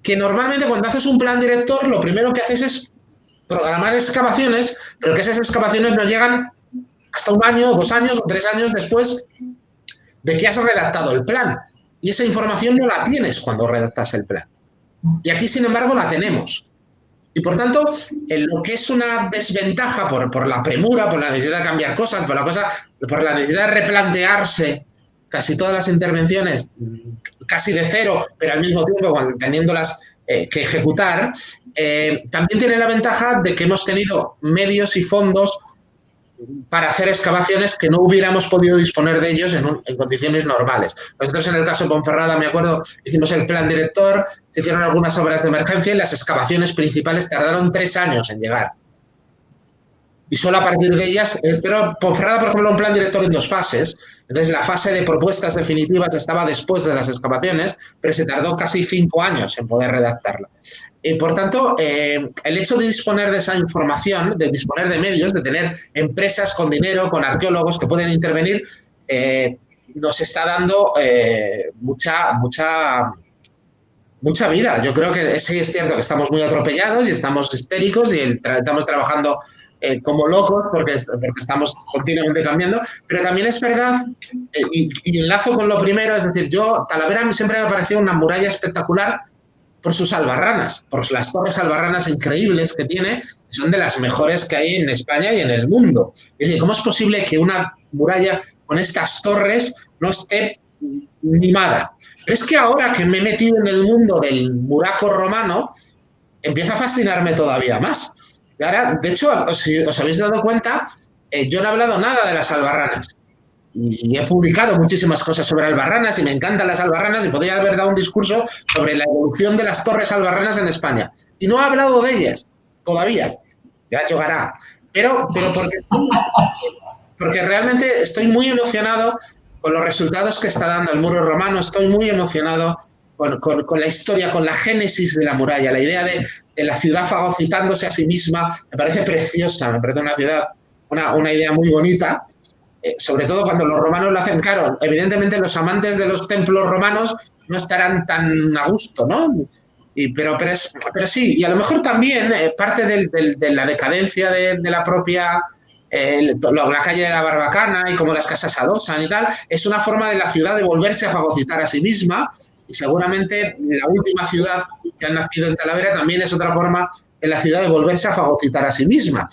que normalmente cuando haces un plan director, lo primero que haces es programar excavaciones, pero que esas excavaciones no llegan hasta 1 año, 2 años o 3 años después de que has redactado el plan. Y esa información no la tienes cuando redactas el plan. Y aquí, sin embargo, la tenemos. Y, por tanto, lo que es una desventaja por la premura, por la necesidad de cambiar cosas, por la necesidad de replantearse casi todas las intervenciones casi de cero, pero al mismo tiempo teniéndolas que ejecutar, también tiene la ventaja de que hemos tenido medios y fondos para hacer excavaciones que no hubiéramos podido disponer de ellos en condiciones normales. Nosotros en el caso de Ponferrada, me acuerdo, hicimos el plan director, se hicieron algunas obras de emergencia y las excavaciones principales tardaron 3 años en llegar. Y solo a partir de ellas, pero Ponferrada, por ejemplo, un plan director en 2 fases. Entonces, la fase de propuestas definitivas estaba después de las excavaciones, pero se tardó casi 5 años en poder redactarla. Y, por tanto, el hecho de disponer de esa información, de disponer de medios, de tener empresas con dinero, con arqueólogos que pueden intervenir, nos está dando mucha vida. Yo creo que sí es cierto que estamos muy atropellados y estamos histéricos y estamos trabajando como locos porque estamos continuamente cambiando, pero también es verdad, y enlazo con lo primero, es decir, Talavera siempre me ha parecido una muralla espectacular por sus albarranas, por las torres albarranas increíbles que tiene, que son de las mejores que hay en España y en el mundo. Es decir, ¿cómo es posible que una muralla con estas torres no esté mimada? Pero es que ahora que me he metido en el mundo del muraco romano, empieza a fascinarme todavía más. Y ahora, de hecho, si os habéis dado cuenta, yo no he hablado nada de las albarranas. Y he publicado muchísimas cosas sobre albarranas y me encantan las albarranas y podría haber dado un discurso sobre la evolución de las torres albarranas en España. Y no he hablado de ellas todavía. Ya llegará. Pero porque realmente estoy muy emocionado con los resultados que está dando el muro romano. Estoy muy emocionado con la historia, con la génesis de la muralla, la idea de la ciudad fagocitándose a sí misma. Me parece preciosa, me parece una ciudad, una idea muy bonita. Sobre todo cuando los romanos lo hacen. Claro, evidentemente los amantes de los templos romanos no estarán tan a gusto, ¿no? Pero sí, y a lo mejor también parte de la decadencia de la propia, la calle de la Barbacana y como las casas adosan y tal, es una forma de la ciudad de volverse a fagocitar a sí misma, y seguramente la última ciudad que ha nacido en Talavera también es otra forma en la ciudad de volverse a fagocitar a sí misma.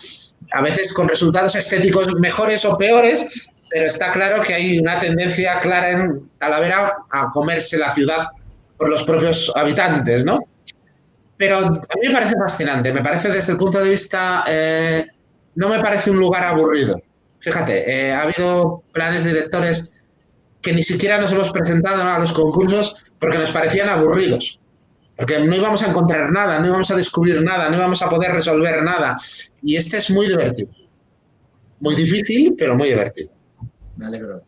A veces con resultados estéticos mejores o peores, pero está claro que hay una tendencia clara en Talavera a comerse la ciudad por los propios habitantes, ¿no? Pero a mí me parece fascinante, me parece desde el punto de vista, no me parece un lugar aburrido. Fíjate, ha habido planes directores que ni siquiera nos hemos presentado, ¿no?, a los concursos porque nos parecían aburridos, porque no íbamos a encontrar nada, no íbamos a descubrir nada, no íbamos a poder resolver nada. Y este es muy divertido. Muy difícil, pero muy divertido.
Me alegro.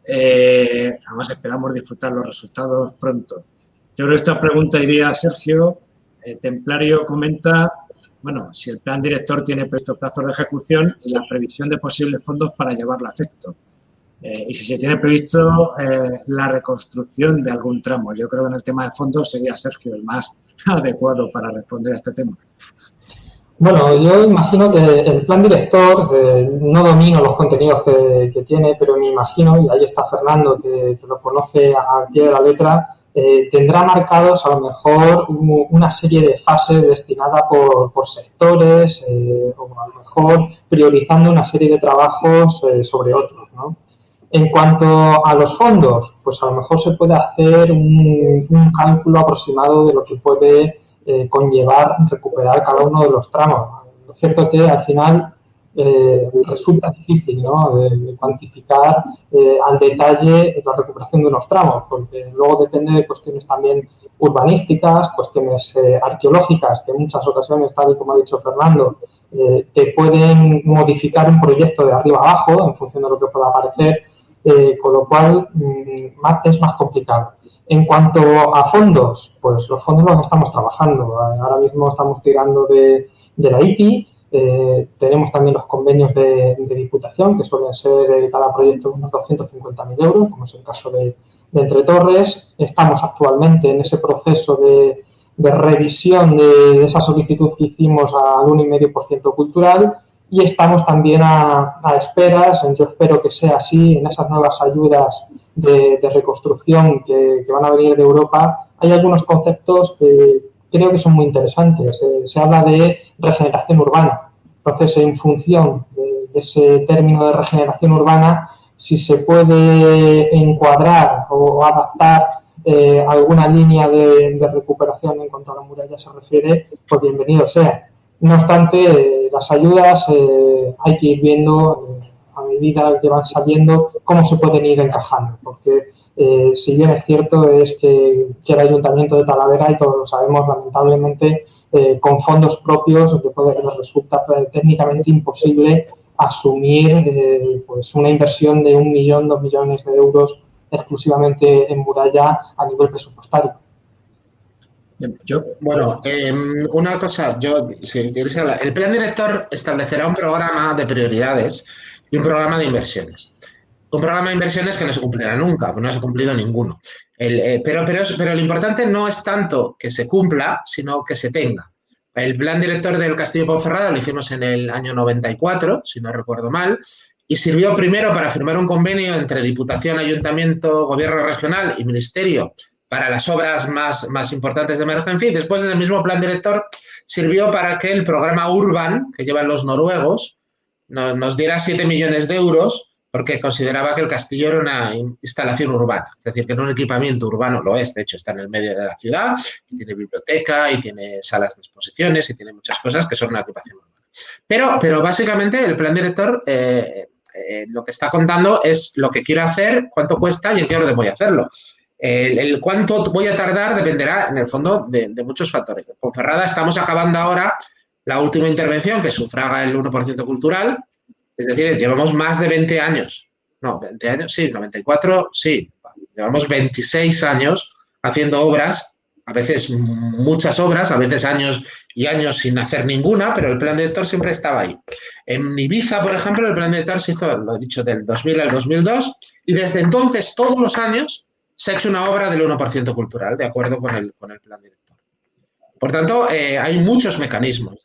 Además, esperamos disfrutar los resultados pronto. Yo creo que esta pregunta iría a Sergio. Templario comenta, bueno, si el plan director tiene previsto plazos de ejecución y la previsión de posibles fondos para llevarlo a efecto. Y si se tiene previsto la reconstrucción de algún tramo. Yo creo que en el tema de fondos sería Sergio el más adecuado para responder a este tema.
Bueno, yo imagino que el plan director, no domino los contenidos que tiene, pero me imagino, y ahí está Fernando, que lo conoce al pie de la letra, tendrá marcados a lo mejor una serie de fases destinadas por sectores, o a lo mejor priorizando una serie de trabajos sobre otros, ¿no? En cuanto a los fondos, pues a lo mejor se puede hacer un cálculo aproximado de lo que puede conllevar recuperar cada uno de los tramos. Lo cierto es que al final resulta difícil, ¿no?, de cuantificar al detalle la recuperación de unos tramos, porque luego depende de cuestiones también urbanísticas, cuestiones arqueológicas, que en muchas ocasiones, tal y como ha dicho Fernando, te pueden modificar un proyecto de arriba abajo en función de lo que pueda aparecer, con lo cual es más complicado. En cuanto a fondos, pues los fondos los estamos trabajando. Ahora mismo estamos tirando de la ITI, tenemos también los convenios de Diputación, que suelen ser de cada proyecto unos 250.000 euros, como es el caso de Entre Torres. Estamos actualmente en ese proceso de revisión de esa solicitud que hicimos al 1,5% cultural, y estamos también a esperas, yo espero que sea así, en esas nuevas ayudas de reconstrucción que van a venir de Europa. Hay algunos conceptos que creo que son muy interesantes. Se habla de regeneración urbana. Entonces, en función de ese término de regeneración urbana, si se puede encuadrar o adaptar alguna línea de recuperación en cuanto a la muralla se refiere, pues bienvenido sea. No obstante, las ayudas hay que ir viendo a medida que van saliendo cómo se pueden ir encajando, porque si bien es cierto es que el Ayuntamiento de Talavera, y todos lo sabemos, lamentablemente, con fondos propios les resulta técnicamente imposible asumir pues una inversión de 1 millón, 2 millones de euros exclusivamente en muralla a nivel presupuestario.
Bueno, una cosa, si quieres hablar, el plan director establecerá un programa de prioridades y un programa de inversiones. Un programa de inversiones que no se cumplirá nunca, no se ha cumplido ninguno. Pero lo importante no es tanto que se cumpla, sino que se tenga. El plan director del Castillo de Ponferrada lo hicimos en el año 94, si no recuerdo mal, y sirvió primero para firmar un convenio entre Diputación, Ayuntamiento, Gobierno Regional y Ministerio para las obras más importantes de emergencia, y después el mismo plan director sirvió para que el programa Urban, que llevan los noruegos, nos diera 7 millones de euros, porque consideraba que el castillo era una instalación urbana, es decir, que no un equipamiento urbano, lo es, de hecho está en el medio de la ciudad, y tiene biblioteca, y tiene salas de exposiciones, y tiene muchas cosas que son una equipación urbana. Pero básicamente el plan director lo que está contando es lo que quiero hacer, cuánto cuesta y en qué orden voy a hacerlo. El cuánto voy a tardar dependerá, en el fondo, de muchos factores. En Ponferrada estamos acabando ahora la última intervención, que sufraga el 1% cultural, es decir, llevamos más de 20 años no, 20 años, sí, 94, sí. Llevamos 26 años haciendo obras, a veces muchas obras, a veces años y años sin hacer ninguna, pero el plan director siempre estaba ahí. En Ibiza, por ejemplo, el plan director se hizo, lo he dicho, del 2000 al 2002 y desde entonces, todos los años, se ha hecho una obra del 1% cultural, de acuerdo con el plan director. Por tanto, hay muchos mecanismos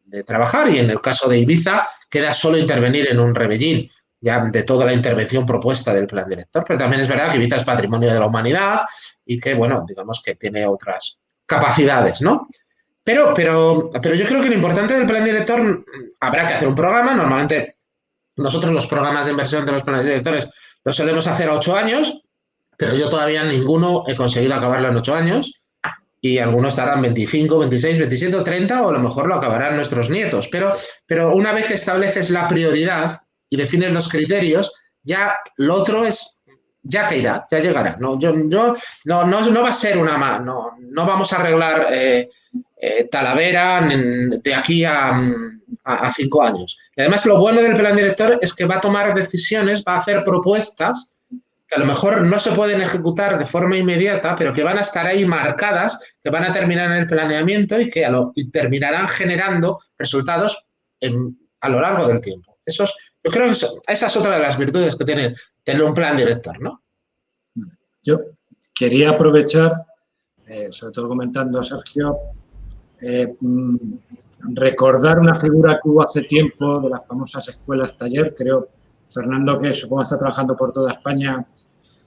de trabajar y en el caso de Ibiza queda solo intervenir en un rebellín ya de toda la intervención propuesta del plan director, pero también es verdad que Ibiza es patrimonio de la humanidad y que, bueno, digamos que tiene otras capacidades, ¿no? Pero yo creo que lo importante del plan director, habrá que hacer un programa, normalmente nosotros los programas de inversión de los planes directores los solemos hacer a 8 años, pero yo todavía ninguno he conseguido acabarlo en 8 años y algunos tardan 25, 26, 27, 30 o a lo mejor lo acabarán nuestros nietos. Pero una vez que estableces la prioridad y defines los criterios, ya lo otro es, ya caerá, ya llegará. No va a ser no vamos a arreglar Talavera de aquí a 5 años. Y además lo bueno del plan director es que va a tomar decisiones, va a hacer propuestas que a lo mejor no se pueden ejecutar de forma inmediata, pero que van a estar ahí marcadas, que van a terminar en el planeamiento y que terminarán generando resultados a lo largo del tiempo. Yo creo que esa es otra de las virtudes que tiene tener un plan director, ¿no?
Yo quería aprovechar, sobre todo comentando a Sergio, recordar una figura que hubo hace tiempo de las famosas escuelas taller. Creo, Fernando, que supongo está trabajando por toda España,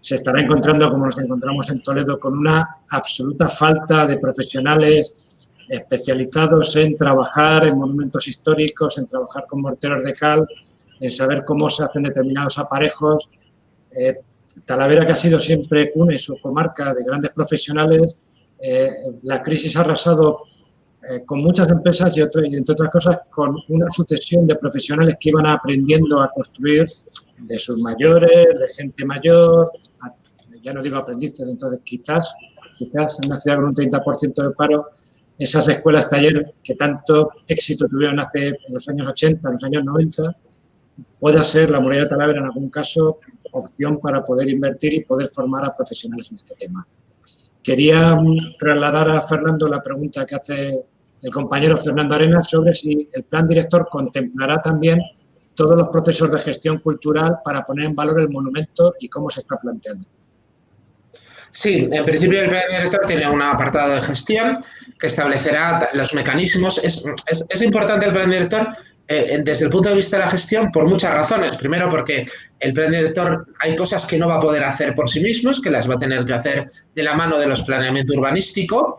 se estará encontrando, como nos encontramos en Toledo, con una absoluta falta de profesionales especializados en trabajar en monumentos históricos, en trabajar con morteros de cal, en saber cómo se hacen determinados aparejos. Talavera, que ha sido siempre cuna en su comarca de grandes profesionales, la crisis ha arrasado con muchas empresas y, entre otras cosas, con una sucesión de profesionales que iban aprendiendo a construir de sus mayores, de gente mayor, ya no digo aprendices. Entonces, quizás en una ciudad con un 30% de paro, esas escuelas taller que tanto éxito tuvieron en los años 80, en los años 90, pueda ser la Muralla de Talavera en algún caso opción para poder invertir y poder formar a profesionales en este tema. Quería trasladar a Fernando la pregunta que hace el compañero Fernando Arenas sobre si el plan director contemplará también todos los procesos de gestión cultural para poner en valor el monumento y cómo se está planteando.
Sí, en principio el plan director tiene un apartado de gestión que establecerá los mecanismos. Es importante el plan director desde el punto de vista de la gestión por muchas razones. Primero, porque el plan director hay cosas que no va a poder hacer por sí mismos, que las va a tener que hacer de la mano de los planeamiento urbanístico.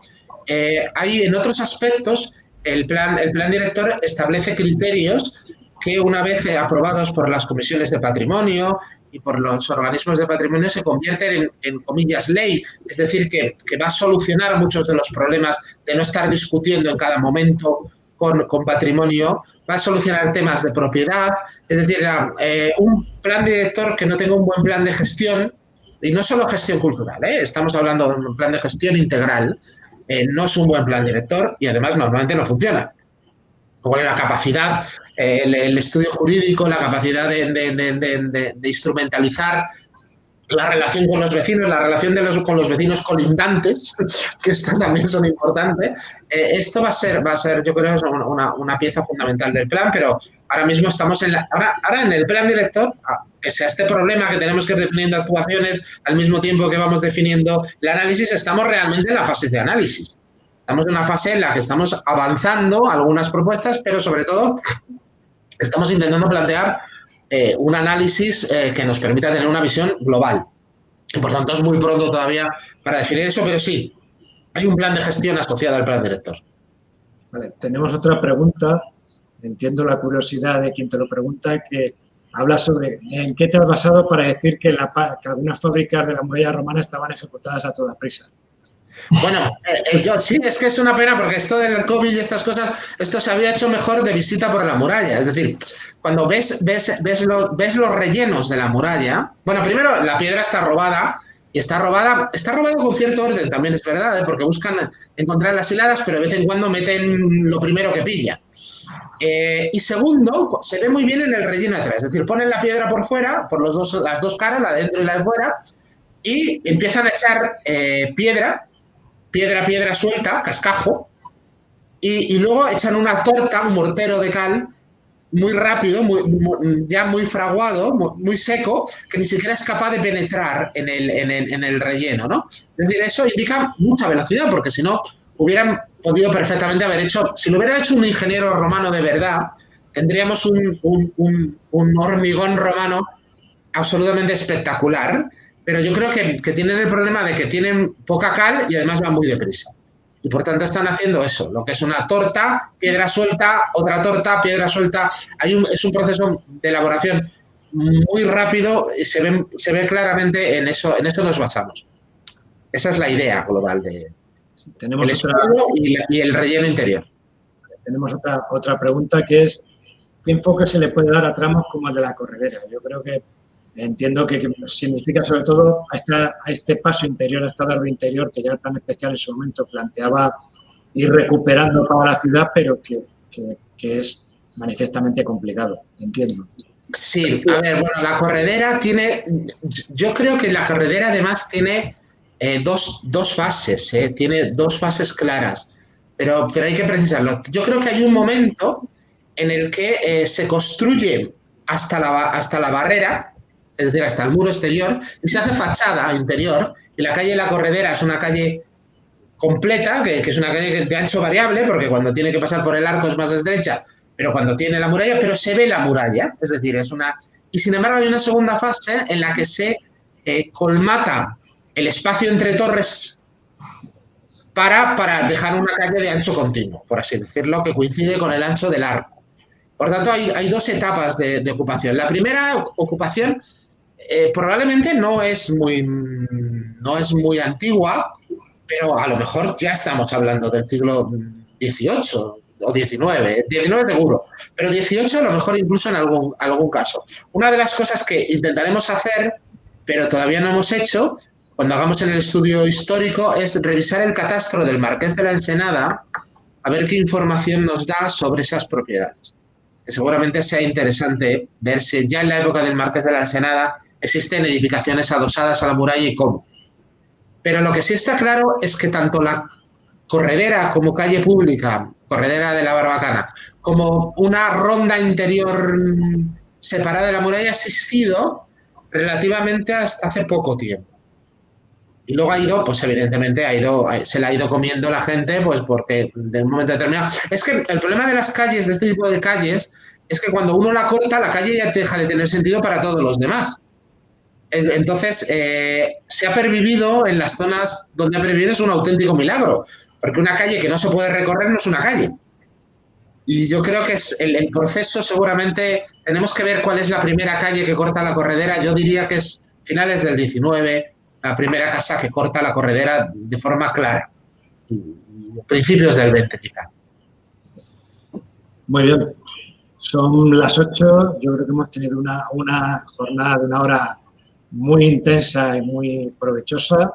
Hay en otros aspectos, el plan director establece criterios que una vez aprobados por las comisiones de patrimonio y por los organismos de patrimonio se convierten en comillas, ley. Es decir, que va a solucionar muchos de los problemas de no estar discutiendo en cada momento con patrimonio, va a solucionar temas de propiedad. Es decir, un plan director que no tenga un buen plan de gestión, y no solo gestión cultural, estamos hablando de un plan de gestión integral, no es un buen plan director y además normalmente no funciona. Luego la capacidad, el estudio jurídico, la capacidad de instrumentalizar la relación con los vecinos, la relación con los vecinos colindantes, que estas también son importantes. Esto va a ser, yo creo, una pieza fundamental del plan, pero ahora mismo estamos ahora en el plan director, que sea este problema que tenemos que ir definiendo actuaciones al mismo tiempo que vamos definiendo el análisis, estamos realmente en la fase de análisis. Estamos en una fase en la que estamos avanzando algunas propuestas, pero sobre todo estamos intentando plantear un análisis que nos permita tener una visión global. Y por tanto es muy pronto todavía para definir eso, pero sí, hay un plan de gestión asociado al plan director.
Vale, tenemos otra pregunta. Entiendo la curiosidad de quien te lo pregunta, que habla sobre en qué te has basado para decir que algunas fábricas de la muralla romana estaban ejecutadas a toda prisa.
Bueno, sí, es que es una pena porque esto del COVID y estas cosas, esto se había hecho mejor de visita por la muralla. Es decir, cuando ves los rellenos de la muralla, bueno, primero la piedra está robada y está robada con cierto orden, también es verdad, porque buscan encontrar las hiladas, pero de vez en cuando meten lo primero que pillan. Y segundo, se ve muy bien en el relleno atrás. Es decir, ponen la piedra por fuera, por las dos caras, la de dentro y la de fuera, y empiezan a echar piedra suelta, cascajo, y luego echan una torta, un mortero de cal, muy rápido, ya muy fraguado, muy seco, que ni siquiera es capaz de penetrar en el relleno, ¿no? Es decir, eso indica mucha velocidad, porque si no, hubieran podido perfectamente haber hecho, si lo hubiera hecho un ingeniero romano de verdad, tendríamos un hormigón romano absolutamente espectacular, pero yo creo que tienen el problema de que tienen poca cal y además van muy deprisa. Y por tanto están haciendo eso, lo que es una torta, piedra suelta, otra torta, piedra suelta. Es un proceso de elaboración muy rápido y se ve claramente en eso nos basamos. Esa es la idea global de
tenemos
el escudo y el relleno interior.
Tenemos otra pregunta que es ¿qué enfoque se le puede dar a tramos como el de la corredera? Yo creo que entiendo que significa sobre todo a este paso interior, a esta larga interior que ya el plan especial en su momento planteaba ir recuperando para la ciudad, pero que es manifiestamente complicado, entiendo.
Sí, a ver, bueno, la corredera yo creo que la corredera además tiene dos fases, tiene dos fases claras, pero hay que precisarlo. Yo creo que hay un momento en el que se construye hasta la barrera, es decir, hasta el muro exterior, y se hace fachada interior, y la calle La Corredera es una calle completa, que es una calle de ancho variable, porque cuando tiene que pasar por el arco es más estrecha, pero cuando tiene la muralla, pero se ve la muralla, es decir, y sin embargo hay una segunda fase en la que se colmata el espacio entre torres para dejar una calle de ancho continuo, por así decirlo, que coincide con el ancho del arco. Por tanto, hay dos etapas de ocupación. La primera ocupación probablemente no es muy antigua, pero a lo mejor ya estamos hablando del siglo XVIII o XIX, 19 seguro, pero 18 a lo mejor incluso en algún caso. Una de las cosas que intentaremos hacer, pero todavía no hemos hecho, cuando hagamos en el estudio histórico, es revisar el catastro del Marqués de la Ensenada, a ver qué información nos da sobre esas propiedades. Que seguramente sea interesante ver si ya en la época del Marqués de la Ensenada existen edificaciones adosadas a la muralla y cómo. Pero lo que sí está claro es que tanto la corredera como calle pública, corredera de la Barbacana, como una ronda interior separada de la muralla ha existido relativamente hasta hace poco tiempo. Y luego ha ido, pues evidentemente se la ha ido comiendo la gente, pues porque de un momento determinado. Es que el problema de las calles, de este tipo de calles, es que cuando uno la corta, la calle ya deja de tener sentido para todos los demás. Entonces, se ha pervivido en las zonas donde ha pervivido, es un auténtico milagro, porque una calle que no se puede recorrer no es una calle. Y yo creo que es el proceso, seguramente, tenemos que ver cuál es la primera calle que corta la corredera. Yo diría que es finales del 19, la primera casa que corta la corredera de forma clara. Principios del 20, quizá.
Muy bien. Son las 8. Yo creo que hemos tenido una jornada de una hora muy intensa y muy provechosa.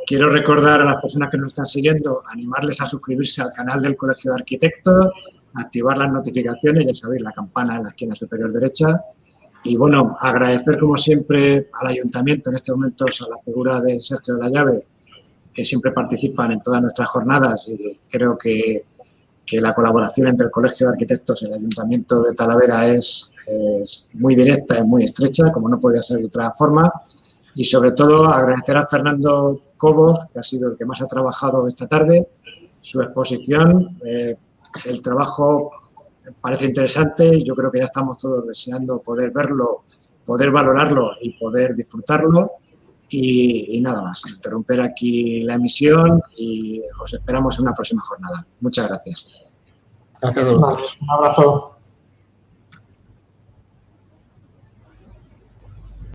Quiero recordar a las personas que nos están siguiendo, animarles a suscribirse al canal del Colegio de Arquitectos, activar las notificaciones, ya sabéis, la campana en la esquina superior derecha. Y, bueno, agradecer, como siempre, al Ayuntamiento, en este momento a la figura de Sergio de la Llave, que siempre participan en todas nuestras jornadas, y creo que la colaboración entre el Colegio de Arquitectos y el Ayuntamiento de Talavera es muy directa y muy estrecha, como no podía ser de otra forma. Y, sobre todo, agradecer a Fernando Cobos, que ha sido el que más ha trabajado esta tarde, su exposición. El trabajo parece interesante y yo creo que ya estamos todos deseando poder verlo, poder valorarlo y poder disfrutarlo. Y nada más, interrumpir aquí la emisión y os esperamos en una próxima jornada. Muchas gracias.
Gracias.
Un abrazo.